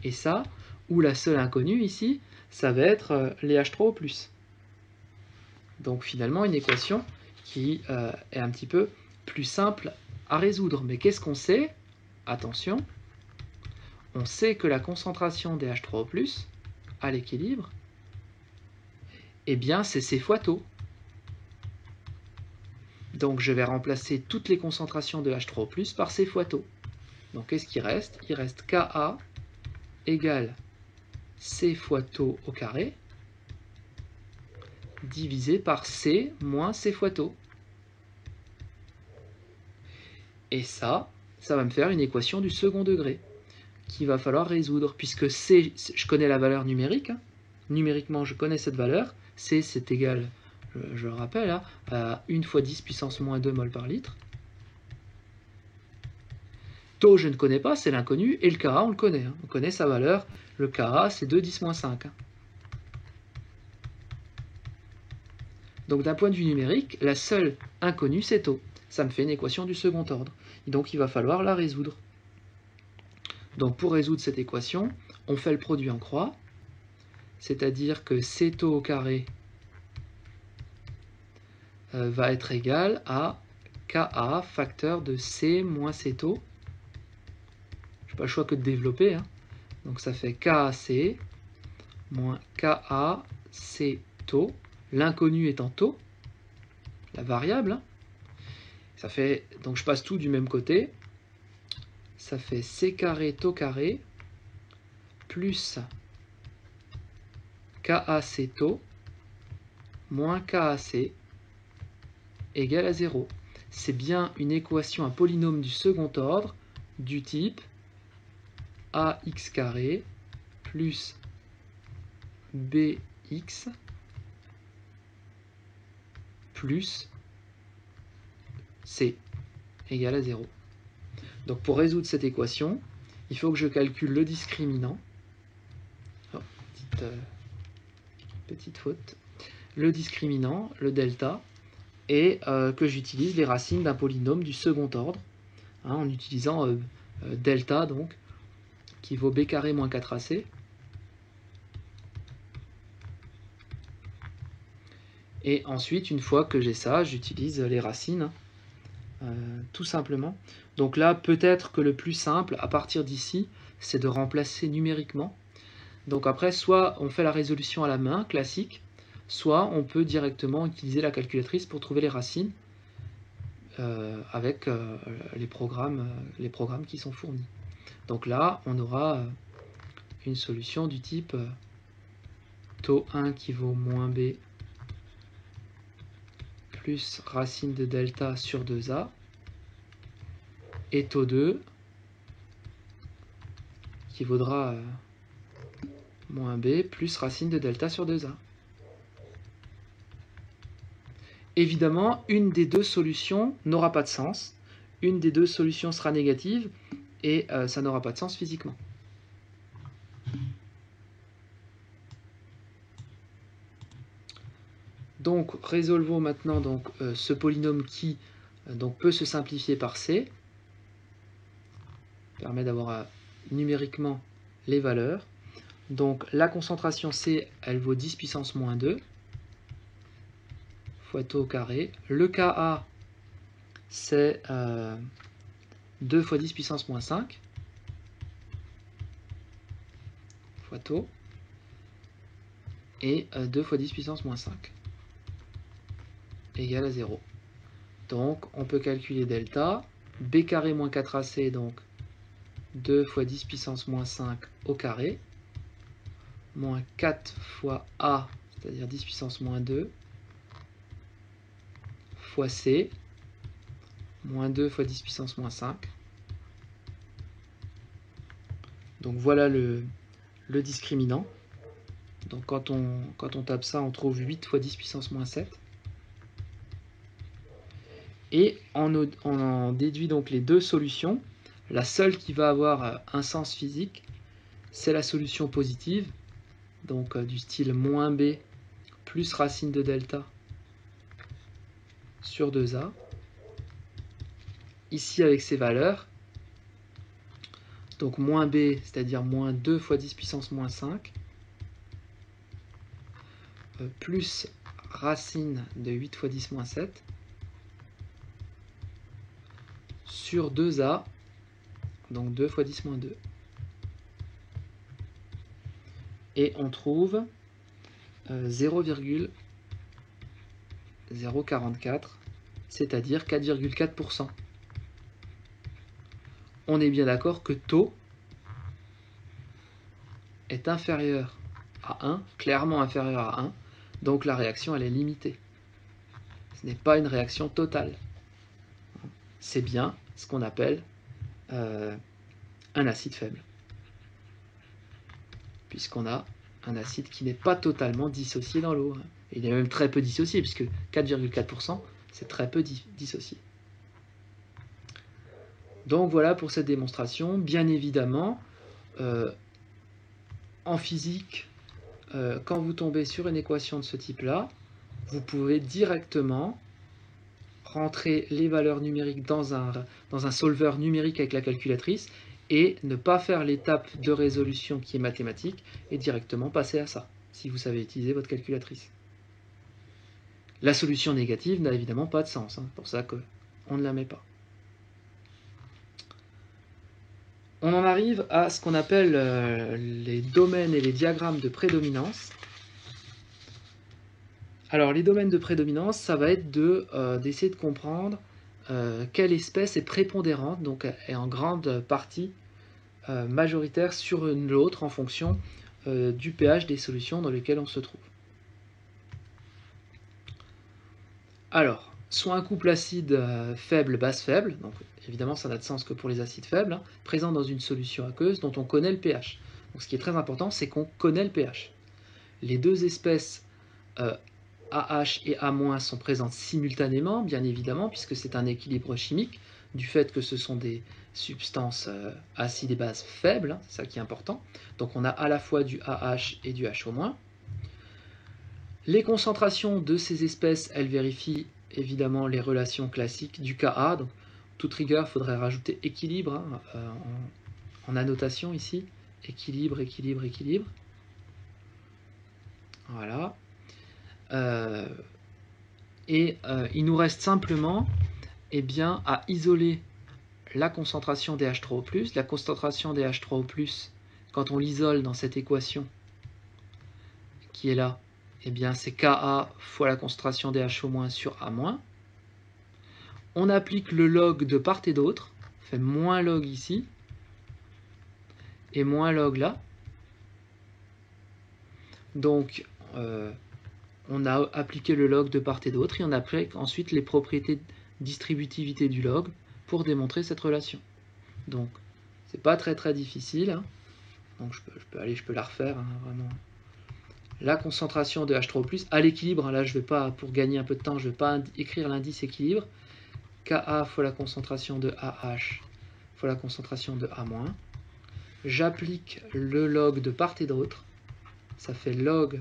et ça, où la seule inconnue ici, ça va être les H3O+. Donc finalement, une équation qui est un petit peu plus simple à résoudre. Mais qu'est-ce qu'on sait? Attention, on sait que la concentration des H3O+, à l'équilibre, eh bien c'est C fois taux. Donc je vais remplacer toutes les concentrations de H3O+ par C fois taux. Donc qu'est-ce qui reste? Il reste Ka égale C fois taux au carré, divisé par C moins C fois taux. Et ça va me faire une équation du second degré qu'il va falloir résoudre, puisque C, je connais la valeur numérique, hein. Numériquement je connais cette valeur, C c'est égal, je le rappelle, hein, à 1 fois 10 puissance moins 2 mol par litre. Taux je ne connais pas, c'est l'inconnu, et le Ka on le connaît, hein. On connaît sa valeur, le Ka c'est 2 10 moins 5. Hein. Donc d'un point de vue numérique, la seule inconnue c'est taux. Ça me fait une équation du second ordre. Et donc il va falloir la résoudre. Donc pour résoudre cette équation, on fait le produit en croix, c'est-à-dire que C taux au carré va être égal à Ka facteur de C moins C taux. Je n'ai pas le choix que de développer. Hein. Donc ça fait KAC moins KAC taux, l'inconnu étant taux, la variable. Hein. Ça fait, donc je passe tout du même côté. Ça fait C carré taux carré plus KAC taux moins KAC égale à 0. C'est bien une équation, un polynôme du second ordre du type ax carré plus bx plus c égale à 0. Donc pour résoudre cette équation, il faut que je calcule le discriminant. Oh, petite faute. Le discriminant, le delta, et que j'utilise les racines d'un polynôme du second ordre, hein, en utilisant delta, donc, qui vaut b carré moins 4ac. Et ensuite, une fois que j'ai ça, j'utilise les racines, tout simplement. Donc là, peut-être que le plus simple, à partir d'ici, c'est de remplacer numériquement. Donc après, soit on fait la résolution à la main, classique, soit on peut directement utiliser la calculatrice pour trouver les racines avec les programmes qui sont fournis. Donc là, on aura une solution du type taux 1 qui vaut moins b plus racine de delta sur 2a, et taux 2 qui vaudra moins b plus racine de delta sur 2a. Évidemment, une des deux solutions n'aura pas de sens. Une des deux solutions sera négative et ça n'aura pas de sens physiquement. Donc, résolvons maintenant donc, ce polynôme qui donc, peut se simplifier par c. Permet d'avoir numériquement les valeurs. Donc, la concentration C, elle vaut 10 puissance moins 2 fois taux au carré. Le Ka, c'est 2 fois 10 puissance moins 5 fois taux. Et 2 fois 10 puissance moins 5 égale à 0. Donc, on peut calculer delta. B carré moins 4ac, donc 2 fois 10 puissance moins 5 au carré, moins 4 fois A, c'est-à-dire 10 puissance moins 2, fois C, moins 2 fois 10 puissance moins 5. Donc voilà le discriminant. Donc quand on tape ça, on trouve 8 fois 10 puissance moins 7. Et on en déduit donc les deux solutions. La seule qui va avoir un sens physique, c'est la solution positive, donc du style moins b plus racine de delta sur 2A. Ici avec ses valeurs, donc moins B, c'est-à-dire moins 2 fois 10 puissance moins 5, plus racine de 8 fois 10 moins 7, sur 2A, donc 2 fois 10 moins 2. Et on trouve 0,044, c'est-à-dire 4,4%. On est bien d'accord que taux est inférieur à 1, clairement inférieur à 1, donc la réaction elle est limitée. Ce n'est pas une réaction totale. C'est bien ce qu'on appelle un acide faible, puisqu'on a un acide qui n'est pas totalement dissocié dans l'eau. Il est même très peu dissocié, puisque 4,4%, c'est très peu dissocié. Donc voilà pour cette démonstration. Bien évidemment, en physique, quand vous tombez sur une équation de ce type-là, vous pouvez directement rentrer les valeurs numériques dans un solveur numérique avec la calculatrice et ne pas faire l'étape de résolution qui est mathématique et directement passer à ça, si vous savez utiliser votre calculatrice. La solution négative n'a évidemment pas de sens, c'est pour ça qu'on ne la met pas. On en arrive à ce qu'on appelle les domaines et les diagrammes de prédominance. Alors les domaines de prédominance, ça va être d'essayer de comprendre quelle espèce est prépondérante, donc est en grande partie majoritaire sur l'autre en fonction du pH des solutions dans lesquelles on se trouve. Alors, soit un couple acide faible, base faible, donc évidemment ça n'a de sens que pour les acides faibles, présent dans une solution aqueuse dont on connaît le pH. Donc ce qui est très important, c'est qu'on connaît le pH. Les deux espèces AH et A- sont présentes simultanément, bien évidemment, puisque c'est un équilibre chimique, du fait que ce sont des substances acides et bases faibles, c'est ça qui est important. Donc on a à la fois du AH et du HO-. Les concentrations de ces espèces, elles vérifient évidemment les relations classiques du Ka. Donc, toute rigueur, il faudrait rajouter équilibre en annotation ici. Équilibre, équilibre, équilibre. Voilà. Il nous reste simplement à isoler la concentration des H3O+. La concentration des H3O+, quand on l'isole dans cette équation qui est là, c'est Ka fois la concentration des HO- sur A-. On applique le log de part et d'autre, on fait moins log ici, et moins log là. Donc, on a appliqué le log de part et d'autre, et on applique ensuite les propriétés de distributivité du log pour démontrer cette relation. Donc, c'est pas très très difficile. Donc, je peux la refaire, vraiment. La concentration de H3O+, à l'équilibre, là je vais pas, pour gagner un peu de temps, je ne vais pas écrire l'indice équilibre, Ka fois la concentration de AH fois la concentration de A-. J'applique le log de part et d'autre, ça fait log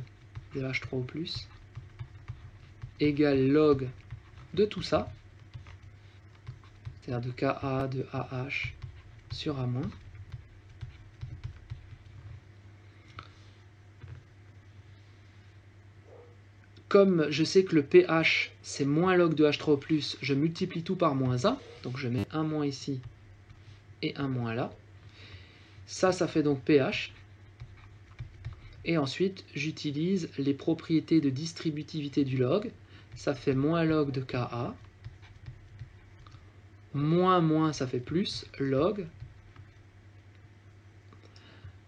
de H3O+, égale log de tout ça, c'est-à-dire de Ka, de AH sur A-. Comme je sais que le pH c'est moins log de H3O+, je multiplie tout par moins 1, donc je mets un moins ici et un moins là. Ça fait donc pH. Et ensuite, j'utilise les propriétés de distributivité du log. Ça fait moins log de Ka. Moins, ça fait plus log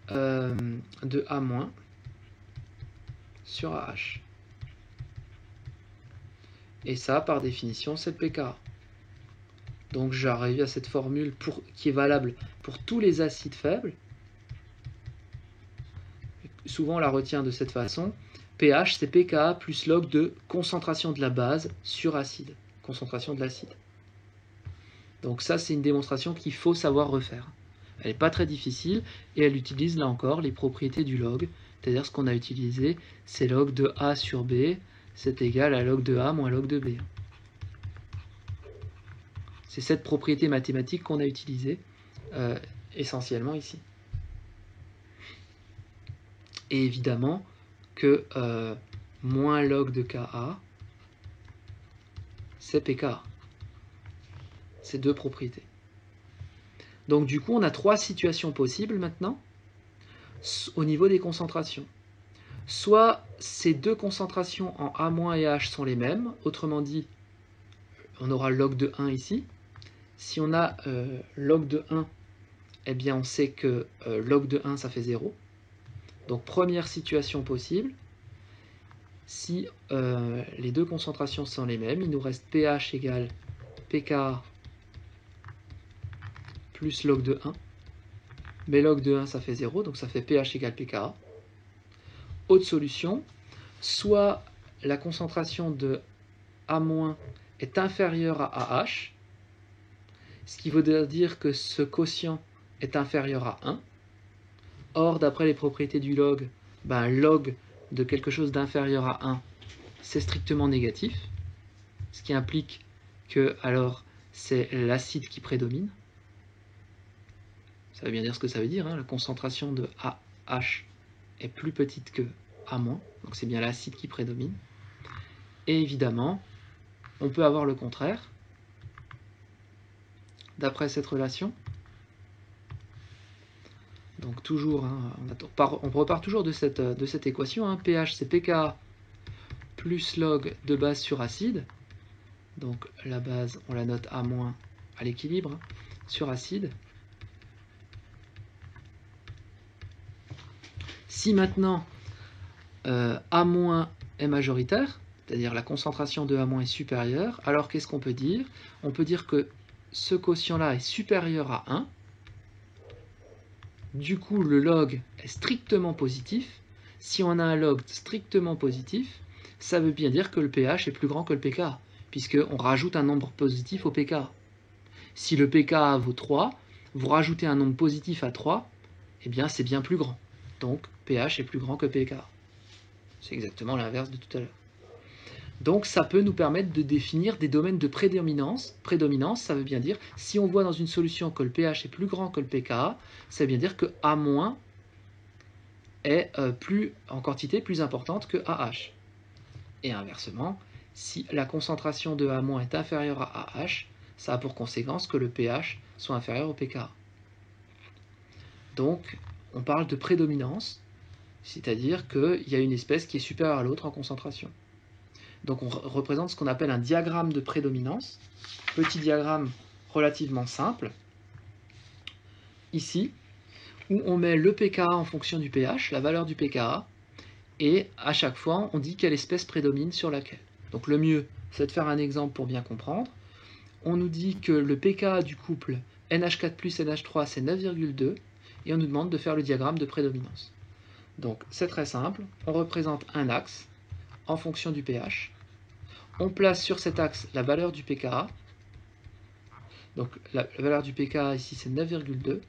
de A- sur AH. Et ça, par définition, c'est le pKa. Donc j'arrive à cette formule qui est valable pour tous les acides faibles. Souvent on la retient de cette façon. pH c'est pKa plus log de concentration de la base sur acide. Concentration de l'acide. Donc ça c'est une démonstration qu'il faut savoir refaire. Elle n'est pas très difficile et elle utilise là encore les propriétés du log. C'est-à-dire ce qu'on a utilisé, c'est log de A sur B, c'est égal à log de A moins log de B. C'est cette propriété mathématique qu'on a utilisée essentiellement ici. Et évidemment que moins log de Ka, c'est pKa. Ces deux propriétés. Donc du coup, on a trois situations possibles maintenant au niveau des concentrations. Soit ces deux concentrations en A- et H sont les mêmes, autrement dit, on aura log de 1 ici. Si on a log de 1, eh bien on sait que log de 1 ça fait 0. Donc première situation possible, si les deux concentrations sont les mêmes, il nous reste pH égale pKa plus log de 1. Mais log de 1 ça fait 0, donc ça fait pH égale pKa. Autre solution, soit la concentration de A- est inférieure à AH, ce qui veut dire que ce quotient est inférieur à 1. Or, d'après les propriétés du log, log de quelque chose d'inférieur à 1, c'est strictement négatif, ce qui implique que alors c'est l'acide qui prédomine. Ça veut bien dire ce que ça veut dire, hein. La concentration de AH est plus petite que A-, donc c'est bien l'acide qui prédomine. Et évidemment, on peut avoir le contraire, d'après cette relation. Donc toujours, hein, on repart toujours de cette équation, hein. pH c'est pKa plus log de base sur acide. Donc la base, on la note A- à l'équilibre, hein, sur acide. Si maintenant A- est majoritaire, c'est-à-dire la concentration de A- est supérieure, alors qu'est-ce qu'on peut dire? On peut dire que ce quotient-là est supérieur à 1. Du coup, le log est strictement positif. Si on a un log strictement positif, ça veut bien dire que le pH est plus grand que le pKa, puisqu'on rajoute un nombre positif au pKa. Si le pKa vaut 3, vous rajoutez un nombre positif à 3, eh bien c'est bien plus grand. Donc pH est plus grand que pKa. C'est exactement l'inverse de tout à l'heure. Donc ça peut nous permettre de définir des domaines de prédominance. Prédominance, ça veut bien dire, si on voit dans une solution que le pH est plus grand que le pKa, ça veut bien dire que A- est en quantité plus importante que AH. Et inversement, si la concentration de A- est inférieure à AH, ça a pour conséquence que le pH soit inférieur au pKa. Donc, on parle de prédominance, c'est-à-dire qu'il y a une espèce qui est supérieure à l'autre en concentration. Donc on représente ce qu'on appelle un diagramme de prédominance, petit diagramme relativement simple, ici, où on met le pKa en fonction du pH, la valeur du pKa, et à chaque fois on dit quelle espèce prédomine sur laquelle. Donc le mieux, c'est de faire un exemple pour bien comprendre. On nous dit que le pKa du couple NH4+, NH3 c'est 9,2, et on nous demande de faire le diagramme de prédominance. Donc c'est très simple, on représente un axe en fonction du pH. On place sur cet axe la valeur du pKa. Donc la valeur du pKa ici c'est 9,2.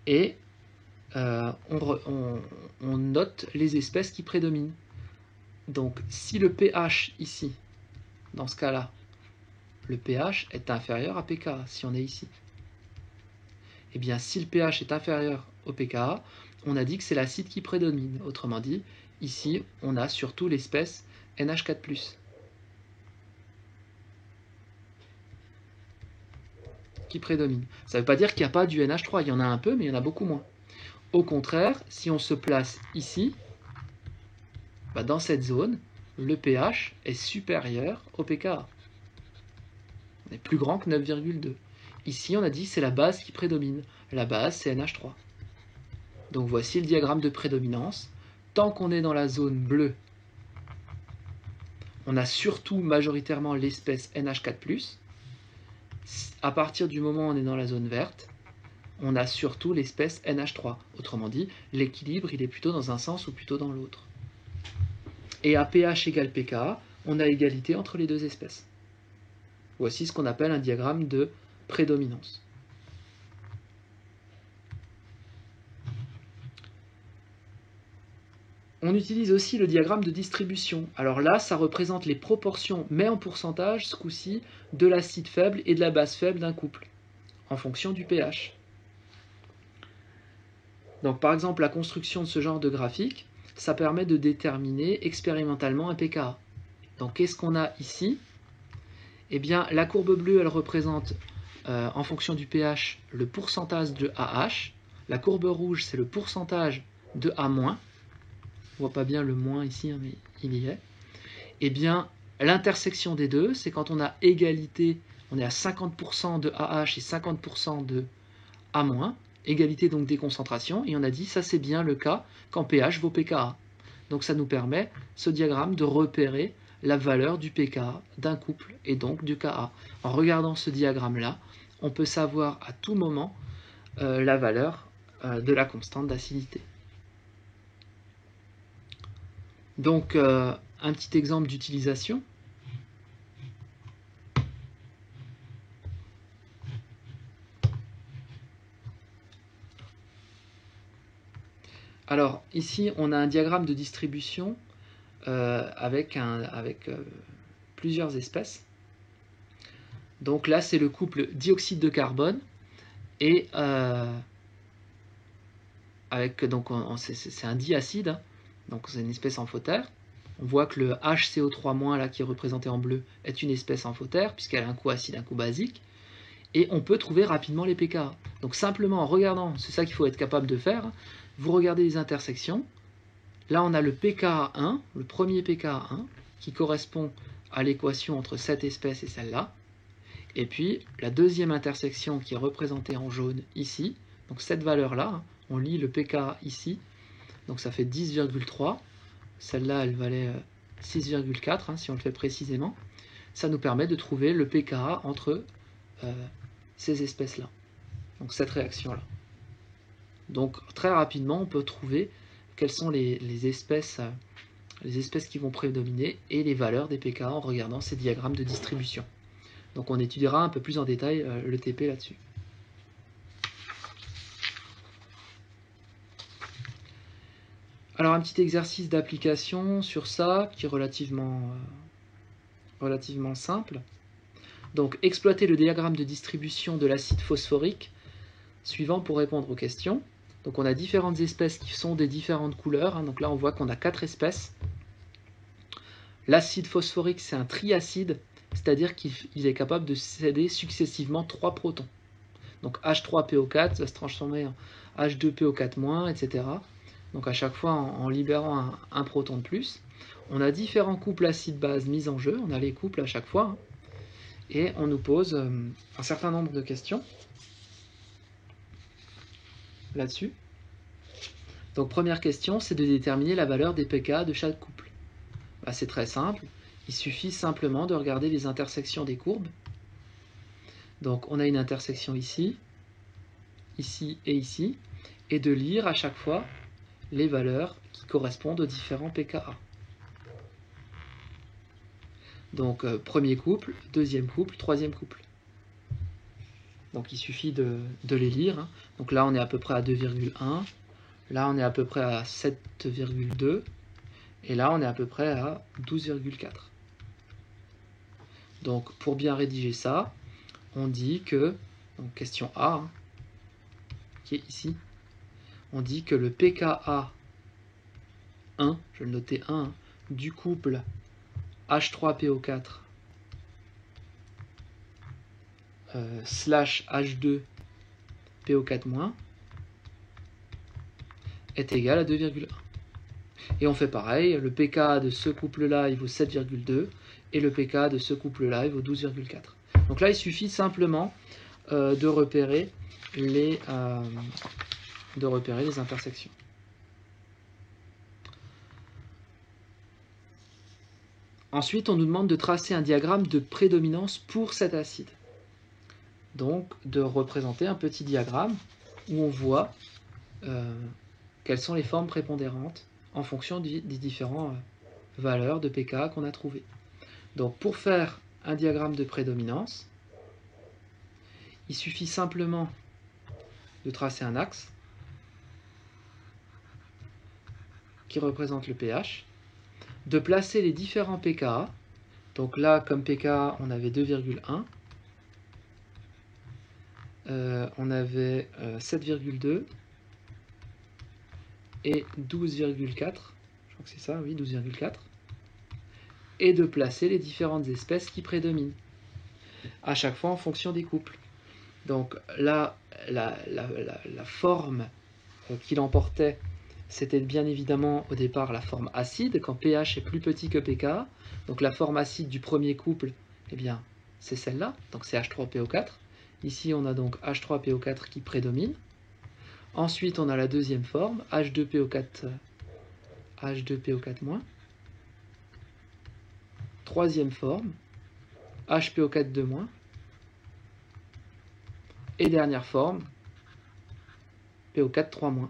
Et on note les espèces qui prédominent. Donc si le pH ici, dans ce cas-là, le pH est inférieur à pKa, si on est ici. Et bien si le pH est inférieur au pKa, on a dit que c'est l'acide qui prédomine. Autrement dit, ici on a surtout l'espèce NH4+. Qui prédomine. Ça ne veut pas dire qu'il n'y a pas du NH3, il y en a un peu, mais il y en a beaucoup moins. Au contraire, si on se place ici, dans cette zone, le pH est supérieur au pKa. On est plus grand que 9,2. Ici, on a dit que c'est la base qui prédomine. La base, c'est NH3. Donc voici le diagramme de prédominance. Tant qu'on est dans la zone bleue, on a surtout majoritairement l'espèce NH4+. À partir du moment où on est dans la zone verte, on a surtout l'espèce NH3. Autrement dit, l'équilibre, il est plutôt dans un sens ou plutôt dans l'autre. Et à pH égale pKa, on a égalité entre les deux espèces. Voici ce qu'on appelle un diagramme de prédominance. On utilise aussi le diagramme de distribution. Alors là, ça représente les proportions, mais en pourcentage, ce coup-ci, de l'acide faible et de la base faible d'un couple, en fonction du pH. Donc par exemple, la construction de ce genre de graphique, ça permet de déterminer expérimentalement un pKa. Donc qu'est-ce qu'on a ici? Eh bien, la courbe bleue, elle représente, en fonction du pH, le pourcentage de AH. La courbe rouge, c'est le pourcentage de A-. On voit pas bien le moins ici, hein, mais il y est. Eh bien, l'intersection des deux, c'est quand on a égalité, on est à 50% de AH et 50% de A-, égalité donc des concentrations, et on a dit ça c'est bien le cas quand pH vaut pKa. Donc ça nous permet, ce diagramme, de repérer la valeur du pKa d'un couple et donc du Ka. En regardant ce diagramme-là, on peut savoir à tout moment la valeur de la constante d'acidité. Donc un petit exemple d'utilisation. Alors ici on a un diagramme de distribution avec plusieurs espèces. Donc là c'est le couple dioxyde de carbone et c'est un diacide, hein, donc c'est une espèce amphotère. On voit que le HCO3- là qui est représenté en bleu est une espèce amphotère puisqu'elle a un coup acide, un coup basique. Et on peut trouver rapidement les pKa. Donc simplement en regardant, c'est ça qu'il faut être capable de faire, vous regardez les intersections. Là on a le pKa1, le premier pKa1, qui correspond à l'équation entre cette espèce et celle-là. Et puis la deuxième intersection qui est représentée en jaune ici, donc cette valeur-là, on lit le pKa ici, donc ça fait 10,3, celle-là elle valait 6,4 si on le fait précisément. Ça nous permet de trouver le pKa entre ces espèces-là, donc cette réaction-là. Donc très rapidement on peut trouver quelles sont les espèces qui vont prédominer et les valeurs des pKa en regardant ces diagrammes de distribution. Donc on étudiera un peu plus en détail le TP là-dessus. Alors un petit exercice d'application sur ça qui est relativement simple. Donc exploiter le diagramme de distribution de l'acide phosphorique suivant pour répondre aux questions. Donc on a différentes espèces qui sont des différentes couleurs, hein. Donc là on voit qu'on a 4 espèces. L'acide phosphorique c'est un triacide, c'est-à-dire qu'il est capable de céder successivement 3 protons. Donc H3PO4 va se transformer en H2PO4-, etc. Donc à chaque fois en libérant un proton de plus. On a différents couples acide-base mis en jeu, on a les couples à chaque fois, hein. Et on nous pose un certain nombre de questions là-dessus. Donc première question, c'est de déterminer la valeur des pKa de chaque couple. Bah, c'est très simple, il suffit simplement de regarder les intersections des courbes. Donc on a une intersection ici, ici et ici, et de lire à chaque fois les valeurs qui correspondent aux différents pKa. Donc premier couple, deuxième couple, troisième couple. Donc il suffit de les lire, hein. Donc là on est à peu près à 2,1, là on est à peu près à 7,2, et là on est à peu près à 12,4. Donc pour bien rédiger ça, on dit que, donc question A, hein, qui est ici, on dit que le pKa 1, je vais le noter 1, hein, du couple H3PO4 slash H2PO4- est égal à 2,1. Et on fait pareil, le pKa de ce couple-là, il vaut 7,2, et le pKa de ce couple-là, il vaut 12,4. Donc là, il suffit simplement de repérer les intersections. Ensuite, on nous demande de tracer un diagramme de prédominance pour cet acide. Donc, de représenter un petit diagramme où on voit quelles sont les formes prépondérantes en fonction des différentes valeurs de pKa qu'on a trouvées. Donc, pour faire un diagramme de prédominance, il suffit simplement de tracer un axe qui représente le pH, de placer les différents pKa. Donc là, comme pKa, on avait 2,1, on avait 7,2 et 12,4, je crois que c'est ça, oui, 12,4, et de placer les différentes espèces qui prédominent, à chaque fois en fonction des couples. Donc là, la forme qui l'emportait, c'était bien évidemment au départ la forme acide, quand pH est plus petit que pKa. Donc la forme acide du premier couple, eh bien, c'est celle-là, donc c'est H3PO4. Ici, on a donc H3PO4 qui prédomine. Ensuite, on a la deuxième forme, H2PO4-. Troisième forme, HPO4-. Et dernière forme, PO4-3-.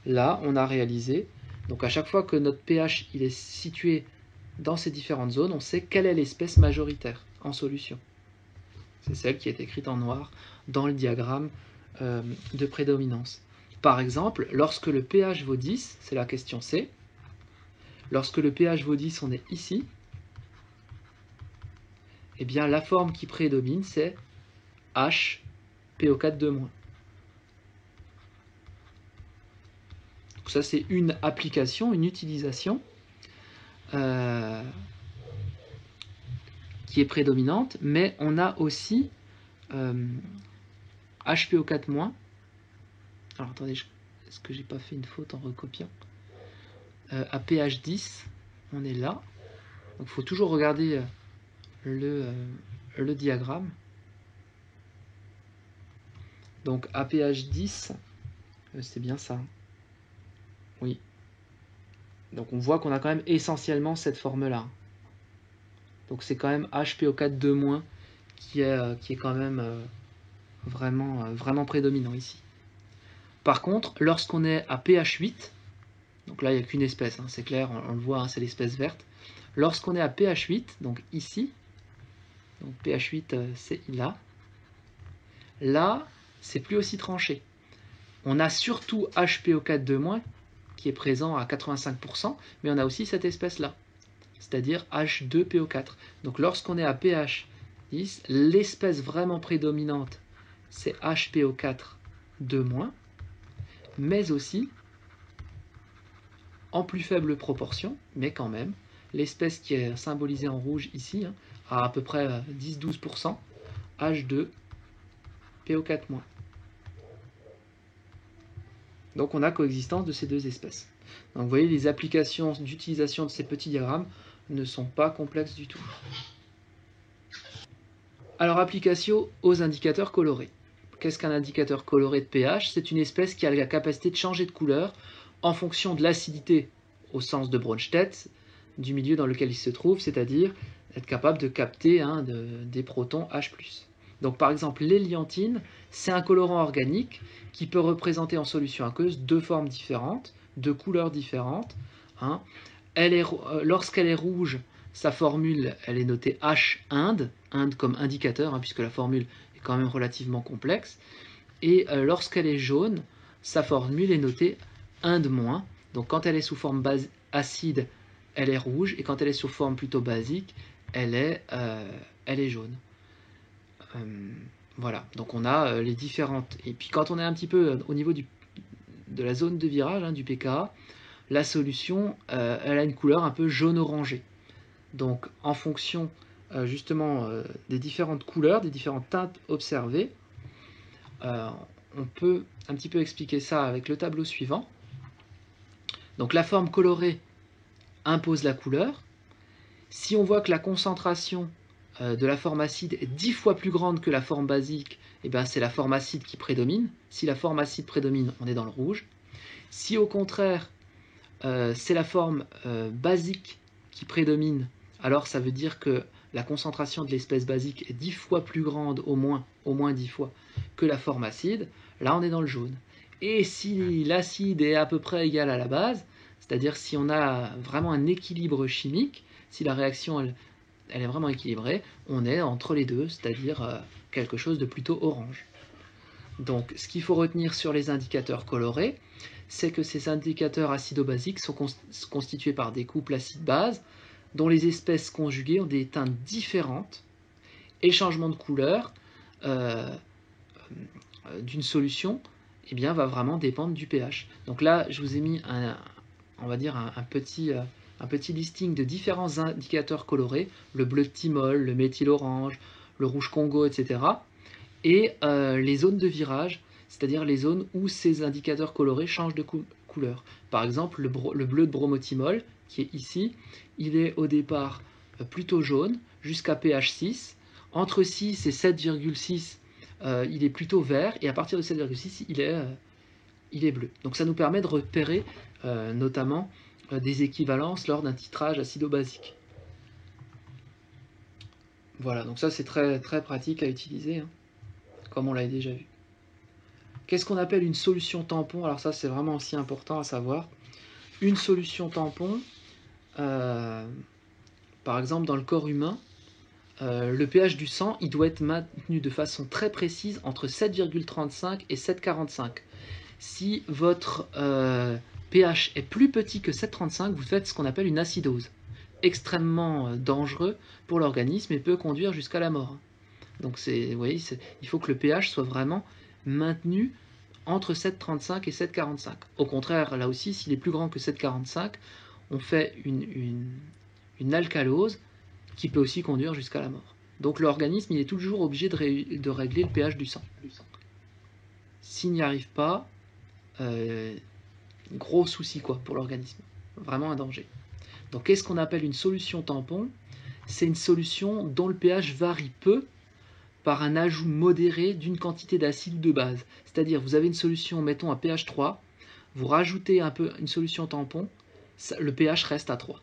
Là, on a réalisé, donc à chaque fois que notre pH il est situé dans ces différentes zones, on sait quelle est l'espèce majoritaire en solution. C'est celle qui est écrite en noir dans le diagramme de prédominance. Par exemple, lorsque le pH vaut 10, c'est la question C, lorsque le pH vaut 10, on est ici, eh bien la forme qui prédomine, c'est HPO4-. Donc ça, c'est une application, une utilisation qui est prédominante, mais on a aussi HPO4-. Alors attendez, est-ce que j'ai pas fait une faute en recopiant? À pH 10, on est là. Donc il faut toujours regarder le diagramme. Donc à pH 10, c'est bien ça. Oui. Donc on voit qu'on a quand même essentiellement cette forme-là. Donc c'est quand même HPO4-, qui est quand même vraiment prédominant ici. Par contre, lorsqu'on est à pH 8, donc là il n'y a qu'une espèce, hein, c'est clair, on le voit, hein, c'est l'espèce verte. Lorsqu'on est à pH 8, donc ici, donc pH 8 c'est là c'est plus aussi tranché. On a surtout HPO4-, qui est présent à 85%, mais on a aussi cette espèce-là, c'est-à-dire H2PO4. Donc lorsqu'on est à pH 10, l'espèce vraiment prédominante, c'est HPO4-, mais aussi, en plus faible proportion, mais quand même, l'espèce qui est symbolisée en rouge ici, hein, à peu près 10-12%, H2PO4-. Donc on a coexistence de ces deux espèces. Donc vous voyez, les applications d'utilisation de ces petits diagrammes ne sont pas complexes du tout. Alors application aux indicateurs colorés. Qu'est-ce qu'un indicateur coloré de pH? C'est une espèce qui a la capacité de changer de couleur en fonction de l'acidité au sens de Bronsted, du milieu dans lequel il se trouve, c'est-à-dire être capable de capter des protons H+. Donc par exemple, l'hélianthine, c'est un colorant organique qui peut représenter en solution aqueuse deux formes différentes, deux couleurs différentes. Hein. Lorsqu'elle est rouge, sa formule elle est notée H Inde, Inde comme indicateur, hein, puisque la formule est quand même relativement complexe. Et lorsqu'elle est jaune, sa formule est notée Inde-. Donc quand elle est sous forme acide, elle est rouge, et quand elle est sous forme plutôt basique, elle est jaune. Voilà, donc on a les différentes. Et puis quand on est un petit peu au niveau de la zone de virage, hein, du pKa, la solution, elle a une couleur un peu jaune-orangé. Donc en fonction justement des différentes couleurs, des différentes teintes observées, on peut un petit peu expliquer ça avec le tableau suivant. Donc la forme colorée impose la couleur. Si on voit que la concentration de la forme acide est 10 fois plus grande que la forme basique, eh bien c'est la forme acide qui prédomine. Si la forme acide prédomine, on est dans le rouge. Si au contraire, c'est la forme basique qui prédomine, alors ça veut dire que la concentration de l'espèce basique est 10 fois plus grande, au moins 10 fois, que la forme acide. Là, on est dans le jaune. Et si l'acide est à peu près égal à la base, c'est-à-dire si on a vraiment un équilibre chimique, si la réaction elle est vraiment équilibrée, on est entre les deux, c'est-à-dire quelque chose de plutôt orange. Donc ce qu'il faut retenir sur les indicateurs colorés, c'est que ces indicateurs acido-basiques sont constitués par des couples acide-base dont les espèces conjuguées ont des teintes différentes et le changement de couleur d'une solution eh bien, va vraiment dépendre du pH. Donc là, je vous ai mis on va dire un petit listing de différents indicateurs colorés, le bleu de thymol, le méthyl-orange, le rouge Congo, etc. Et les zones de virage, c'est-à-dire les zones où ces indicateurs colorés changent de couleur. Par exemple, le bleu de bromothymol, qui est ici, il est au départ plutôt jaune, jusqu'à pH 6. Entre 6 et 7,6, il est plutôt vert, et à partir de 7,6, il est bleu. Donc ça nous permet de repérer notamment des équivalences lors d'un titrage acido-basique. Voilà, donc ça c'est très, très pratique à utiliser, hein, comme on l'a déjà vu. Qu'est-ce qu'on appelle une solution tampon? Alors ça c'est vraiment aussi important à savoir. Une solution tampon, par exemple dans le corps humain, le pH du sang il doit être maintenu de façon très précise entre 7,35 et 7,45. Si votre pH est plus petit que 7,35, vous faites ce qu'on appelle une acidose. Extrêmement dangereux pour l'organisme et peut conduire jusqu'à la mort. Donc vous voyez, il faut que le pH soit vraiment maintenu entre 7,35 et 7,45. Au contraire, là aussi, s'il est plus grand que 7,45, on fait une alcalose qui peut aussi conduire jusqu'à la mort. Donc l'organisme, il est toujours obligé de régler le pH du sang. S'il n'y arrive pas, gros souci quoi pour l'organisme. Vraiment un danger. Donc qu'est-ce qu'on appelle une solution tampon? C'est une solution dont le pH varie peu par un ajout modéré d'une quantité d'acide ou de base. C'est-à-dire, vous avez une solution, mettons à pH 3, vous rajoutez un peu une solution tampon, le pH reste à 3.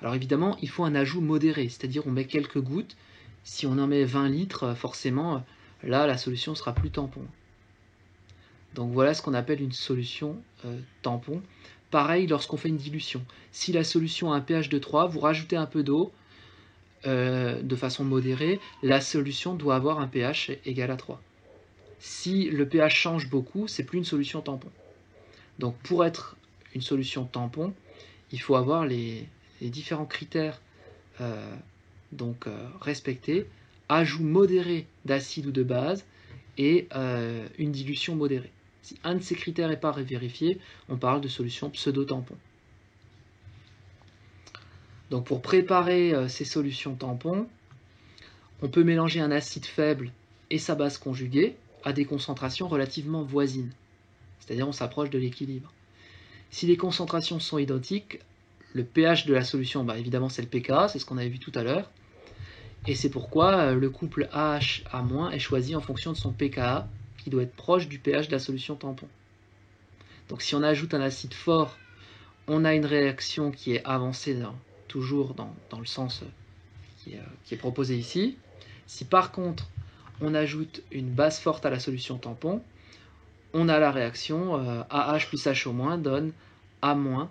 Alors évidemment, il faut un ajout modéré, c'est-à-dire on met quelques gouttes. Si on en met 20 litres, forcément, là, la solution sera plus tampon. Donc voilà ce qu'on appelle une solution tampon. Pareil lorsqu'on fait une dilution. Si la solution a un pH de 3, vous rajoutez un peu d'eau, de façon modérée, la solution doit avoir un pH égal à 3. Si le pH change beaucoup, c'est plus une solution tampon. Donc pour être une solution tampon, il faut avoir les différents critères respectés, ajout modéré d'acide ou de base et une dilution modérée. Si un de ces critères n'est pas vérifié, on parle de solution pseudo-tampon. Donc pour préparer ces solutions tampons, on peut mélanger un acide faible et sa base conjuguée à des concentrations relativement voisines. C'est-à-dire on s'approche de l'équilibre. Si les concentrations sont identiques, le pH de la solution, évidemment c'est le pKa, c'est ce qu'on avait vu tout à l'heure. Et c'est pourquoi le couple AH- est choisi en fonction de son pKa, qui doit être proche du pH de la solution tampon. Donc si on ajoute un acide fort, on a une réaction qui est avancée toujours dans le sens qui est proposé ici. Si par contre on ajoute une base forte à la solution tampon, on a la réaction AH plus HO- donne A-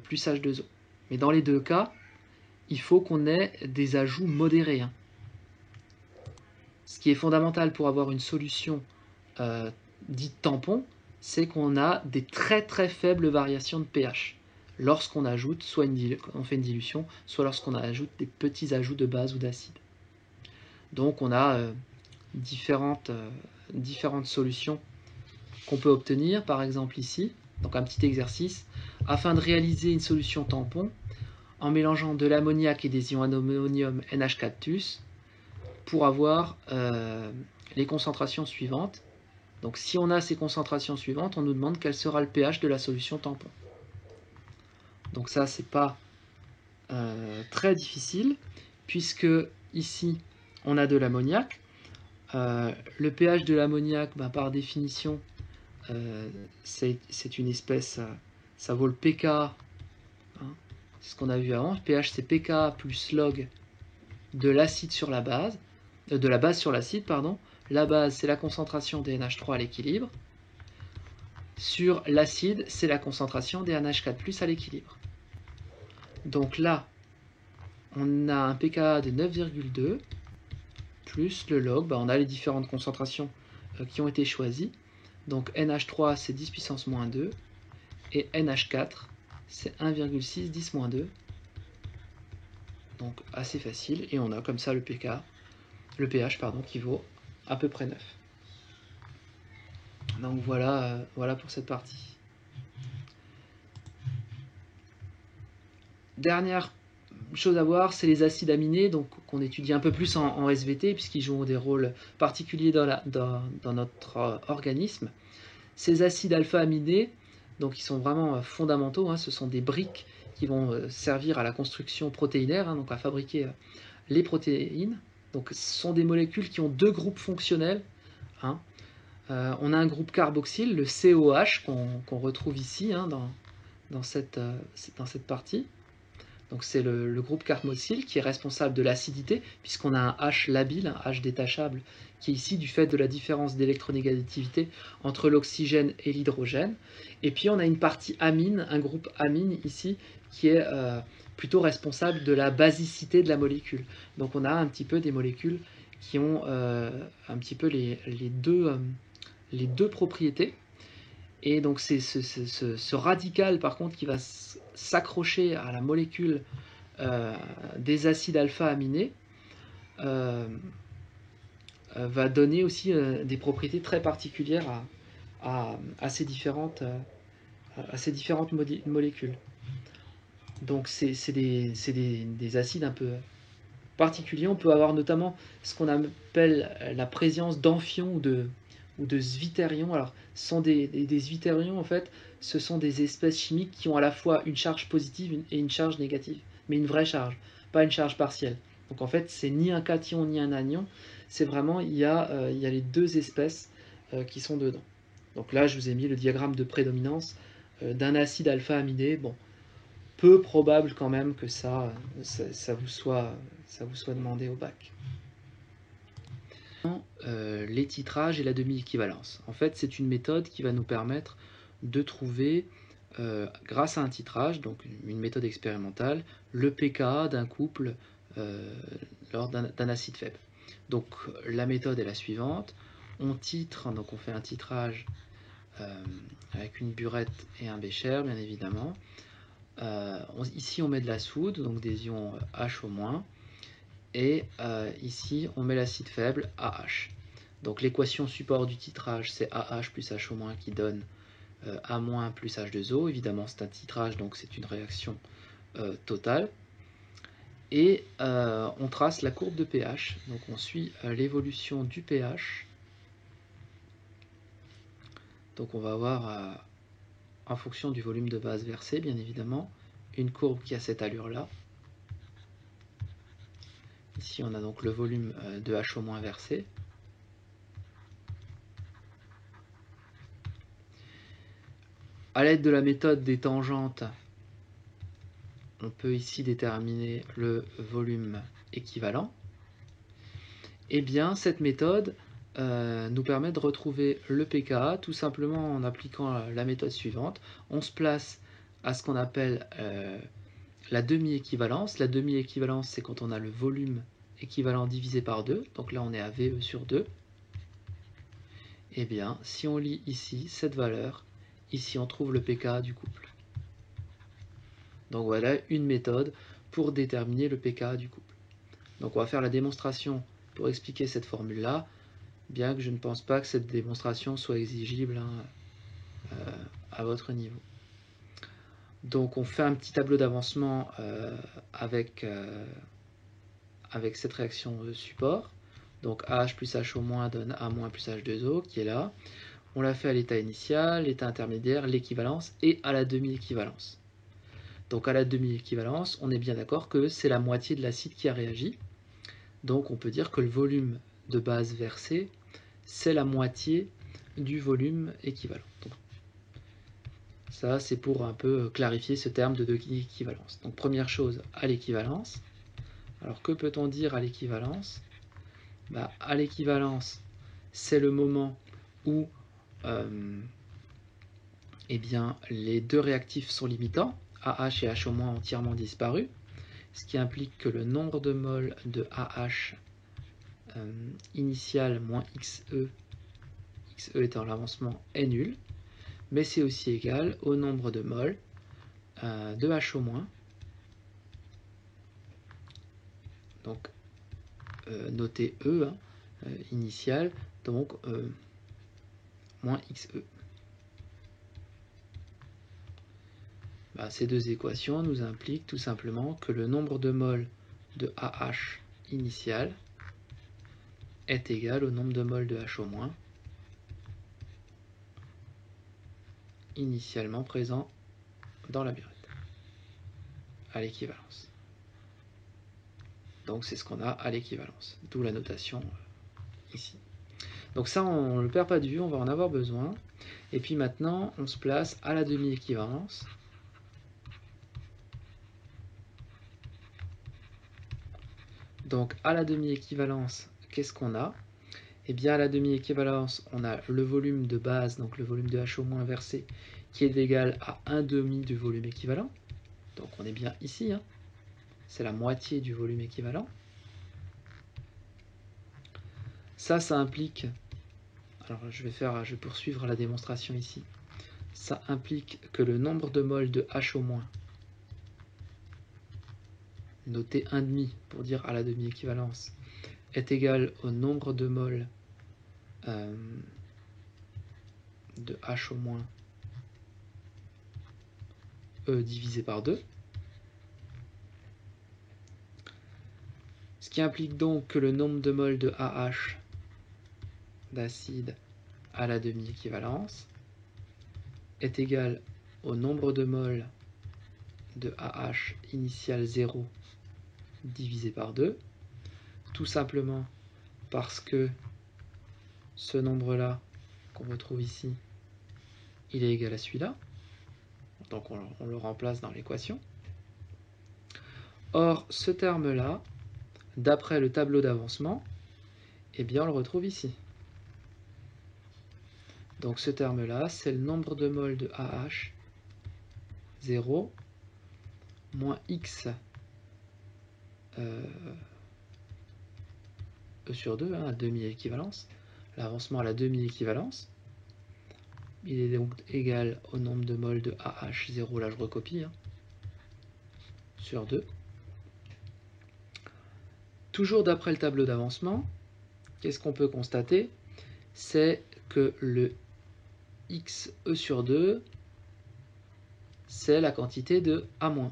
plus H2O. Mais dans les deux cas, il faut qu'on ait des ajouts modérés. Ce qui est fondamental pour avoir une solution dite tampon, c'est qu'on a des très très faibles variations de pH. Lorsqu'on ajoute, soit on fait une dilution, soit lorsqu'on ajoute des petits ajouts de base ou d'acide. Donc on a différentes solutions qu'on peut obtenir, par exemple ici, donc un petit exercice, afin de réaliser une solution tampon, en mélangeant de l'ammoniac et des ions ammonium NH4+, pour avoir les concentrations suivantes. Donc si on a ces concentrations suivantes, on nous demande quel sera le pH de la solution tampon. Donc ça, c'est pas très difficile, puisque ici, on a de l'ammoniac. Le pH de l'ammoniac, par définition, c'est une espèce, ça vaut le pKa, c'est ce qu'on a vu avant. Le pH, c'est pKa plus log de l'acide sur la base, de la base sur l'acide, pardon. La base, c'est la concentration des NH3 à l'équilibre. Sur l'acide, c'est la concentration des NH4+ à l'équilibre. Donc là, on a un pKa de 9,2 plus le log, on a les différentes concentrations qui ont été choisies. Donc NH3 c'est 10 puissance moins 2 et NH4 c'est 1,6 10 moins 2. Donc assez facile, et on a comme ça le pH qui vaut à peu près 9. Donc voilà, voilà pour cette partie. Dernière chose à voir, c'est les acides aminés, donc qu'on étudie un peu plus en SVT, puisqu'ils jouent des rôles particuliers dans notre organisme. Ces acides alpha-aminés, donc ils sont vraiment fondamentaux, hein, ce sont des briques qui vont servir à la construction protéinaire, hein, donc à fabriquer les protéines. Donc ce sont des molécules qui ont deux groupes fonctionnels. Hein. On a un groupe carboxyle, le COH, qu'on retrouve ici, hein, dans cette partie. Donc c'est le groupe carboxyle qui est responsable de l'acidité, puisqu'on a un H labile, un H détachable, qui est ici du fait de la différence d'électronégativité entre l'oxygène et l'hydrogène. Et puis on a une partie amine, un groupe amine ici, qui est plutôt responsable de la basicité de la molécule. Donc on a un petit peu des molécules qui ont un petit peu les deux propriétés. Et donc c'est ce radical par contre qui va s'accrocher à la molécule des acides alpha-aminés va donner aussi des propriétés très particulières à ces différentes molécules. Donc c'est des acides un peu particuliers. On peut avoir notamment ce qu'on appelle la présence d'amphions ou de zwitterions. Alors, ce sont des zwitterions, en fait, ce sont des espèces chimiques qui ont à la fois une charge positive et une charge négative, mais une vraie charge, pas une charge partielle. Donc en fait, c'est ni un cation ni un anion, c'est vraiment, il y a les deux espèces qui sont dedans. Donc là, je vous ai mis le diagramme de prédominance d'un acide alpha-aminé. Bon, peu probable quand même que ça vous soit demandé au bac. Les titrages et la demi-équivalence. En fait, c'est une méthode qui va nous permettre de trouver, grâce à un titrage, donc une méthode expérimentale, le pKa d'un couple lors d'un acide faible. Donc la méthode est la suivante. On titre, donc on fait un titrage avec une burette et un bécher, bien évidemment. Ici, on met de la soude, donc des ions H-. Et ici, on met l'acide faible, AH. Donc l'équation support du titrage, c'est AH plus H- qui donne A- plus H2O. Évidemment, c'est un titrage, donc c'est une réaction totale. Et on trace la courbe de pH. Donc on suit l'évolution du pH. Donc on va avoir, en fonction du volume de base versé, bien évidemment, une courbe qui a cette allure-là. Ici, on a donc le volume de H- versé. À l'aide de la méthode des tangentes, on peut ici déterminer le volume équivalent. Et bien, cette méthode nous permet de retrouver le pKa tout simplement en appliquant la méthode suivante. On se place à ce qu'on appelle la demi-équivalence. La demi-équivalence, c'est quand on a le volume équivalent divisé par 2. Donc là, on est à VE sur 2. Et bien, si on lit ici cette valeur, ici on trouve le pKa du couple. Donc voilà une méthode pour déterminer le pKa du couple. Donc on va faire la démonstration pour expliquer cette formule-là, bien que je ne pense pas que cette démonstration soit exigible à votre niveau. Donc on fait un petit tableau d'avancement avec cette réaction support. Donc AH plus H- donne A- plus H2O qui est là. On l'a fait à l'état initial, l'état intermédiaire, l'équivalence et à la demi-équivalence. Donc à la demi-équivalence, on est bien d'accord que c'est la moitié de l'acide qui a réagi. Donc on peut dire que le volume de base versé, c'est la moitié du volume équivalent. Donc, ça, c'est pour un peu clarifier ce terme de demi-équivalence. Donc première chose, à l'équivalence. Alors que peut-on dire à l'équivalence? À l'équivalence, c'est le moment où eh bien, les deux réactifs sont limitants, AH et H- ont entièrement disparu, ce qui implique que le nombre de moles de AH initial moins XE XE étant l'avancement est nul, mais c'est aussi égal au nombre de moles de H au moins. Donc, noté E initial, donc moins XE. Ces deux équations nous impliquent tout simplement que le nombre de moles de AH initial est égal au nombre de moles de H au moins initialement présent dans la burette, à l'équivalence. Donc c'est ce qu'on a à l'équivalence, d'où la notation ici. Donc ça, on ne le perd pas de vue, on va en avoir besoin. Et puis maintenant, on se place à la demi-équivalence. Donc à la demi-équivalence, qu'est-ce qu'on a? Eh bien à la demi-équivalence, on a le volume de base, donc le volume de H au moins inversé, qui est égal à 1/2 du volume équivalent. Donc on est bien ici, c'est la moitié du volume équivalent. Ça implique, alors je vais poursuivre la démonstration ici. Ça implique que le nombre de moles de H au moins, noté 1/2 pour dire à la demi-équivalence, est égal au nombre de moles de H au moins E divisé par 2. Ce qui implique donc que le nombre de moles de AH d'acide à la demi-équivalence est égal au nombre de moles de AH initial 0 divisé par 2, tout simplement parce que ce nombre-là qu'on retrouve ici, il est égal à celui-là. Donc on le remplace dans l'équation. Or, ce terme-là, d'après le tableau d'avancement, eh bien on le retrouve ici. Donc ce terme-là, c'est le nombre de moles de AH 0 moins X E sur 2, à demi-équivalence, l'avancement à la demi-équivalence. Il est donc égal au nombre de moles de AH0, là je recopie, sur 2. Toujours d'après le tableau d'avancement, qu'est-ce qu'on peut constater? C'est que le XE sur 2, c'est la quantité de A-.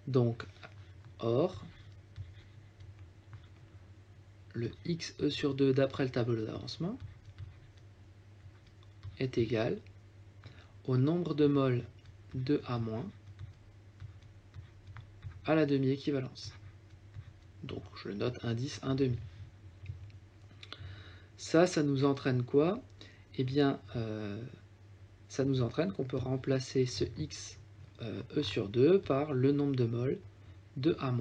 Donc, or, le XE sur 2 d'après le tableau d'avancement est égal au nombre de moles de A- à la demi-équivalence. Donc je le note indice 1/2. Ça nous entraîne quoi? Eh bien, ça nous entraîne qu'on peut remplacer ce X E sur 2 par le nombre de moles de A-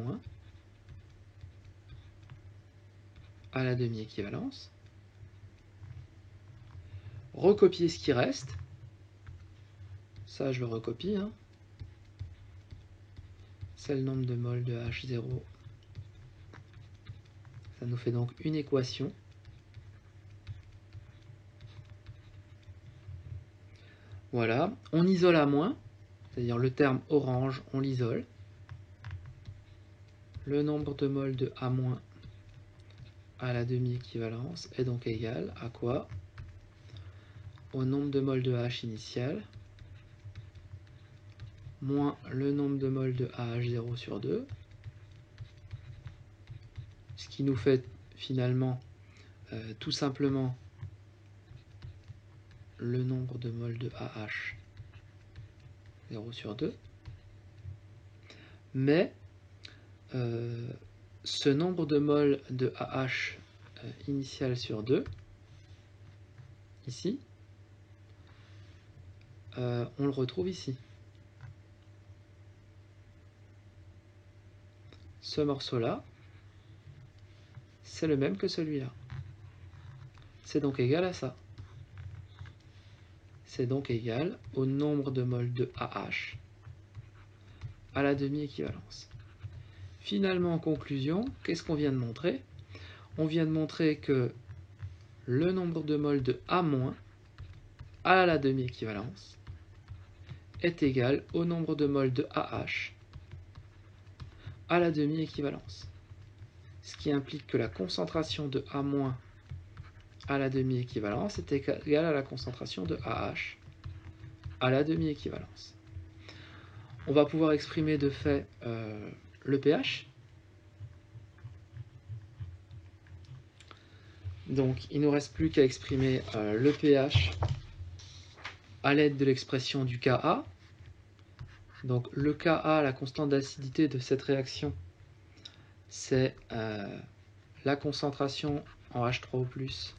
à la demi-équivalence. Recopier ce qui reste. Ça, je le recopie. C'est le nombre de moles de H0. Ça nous fait donc une équation. Voilà, on isole à moins, c'est-à-dire le terme orange, on l'isole. Le nombre de moles de A- à la demi-équivalence est donc égal à quoi? Au nombre de moles de H initial moins le nombre de moles de AH0 sur 2, ce qui nous fait finalement tout simplement le nombre de moles de AH 0 sur 2. Mais ce nombre de moles de AH initial sur 2, ici, on le retrouve ici. Ce morceau-là, c'est le même que celui-là. C'est donc égal à ça. C'est donc égal au nombre de moles de AH à la demi-équivalence. Finalement, en conclusion, qu'est-ce qu'on vient de montrer? On vient de montrer que le nombre de moles de A- à la demi-équivalence est égal au nombre de moles de AH à la demi-équivalence. Ce qui implique que la concentration de A- à la demi-équivalence est égale à la concentration de AH à la demi-équivalence. On va pouvoir exprimer de fait le pH. Donc il ne nous reste plus qu'à exprimer le pH à l'aide de l'expression du Ka. Donc le Ka, la constante d'acidité de cette réaction, c'est la concentration en H3O+,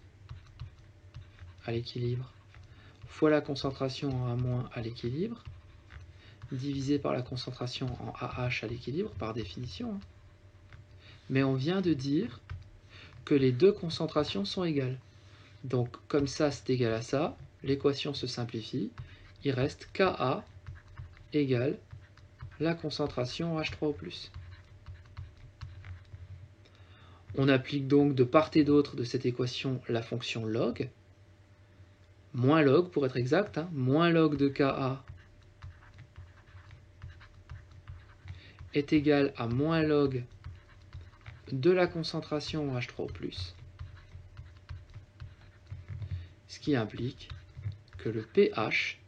à l'équilibre, fois la concentration en A- à l'équilibre, divisé par la concentration en AH à l'équilibre, par définition. Mais on vient de dire que les deux concentrations sont égales. Donc comme ça c'est égal à ça, l'équation se simplifie, il reste Ka égale la concentration en H3O+. On applique donc de part et d'autre de cette équation la fonction log, moins log pour être exact, moins log de Ka est égal à moins log de la concentration en H3O+, ce qui implique que le pH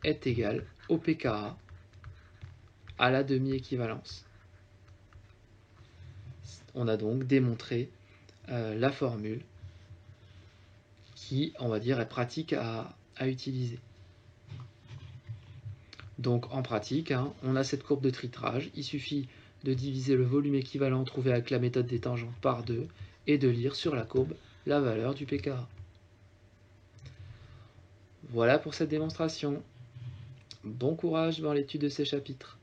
est égal au pKa à la demi-équivalence. On a donc démontré la formule qui, on va dire, est pratique à utiliser. Donc en pratique, on a cette courbe de titrage, il suffit de diviser le volume équivalent trouvé avec la méthode des tangentes par 2 et de lire sur la courbe la valeur du pKa. Voilà pour cette démonstration. Bon courage dans l'étude de ces chapitres.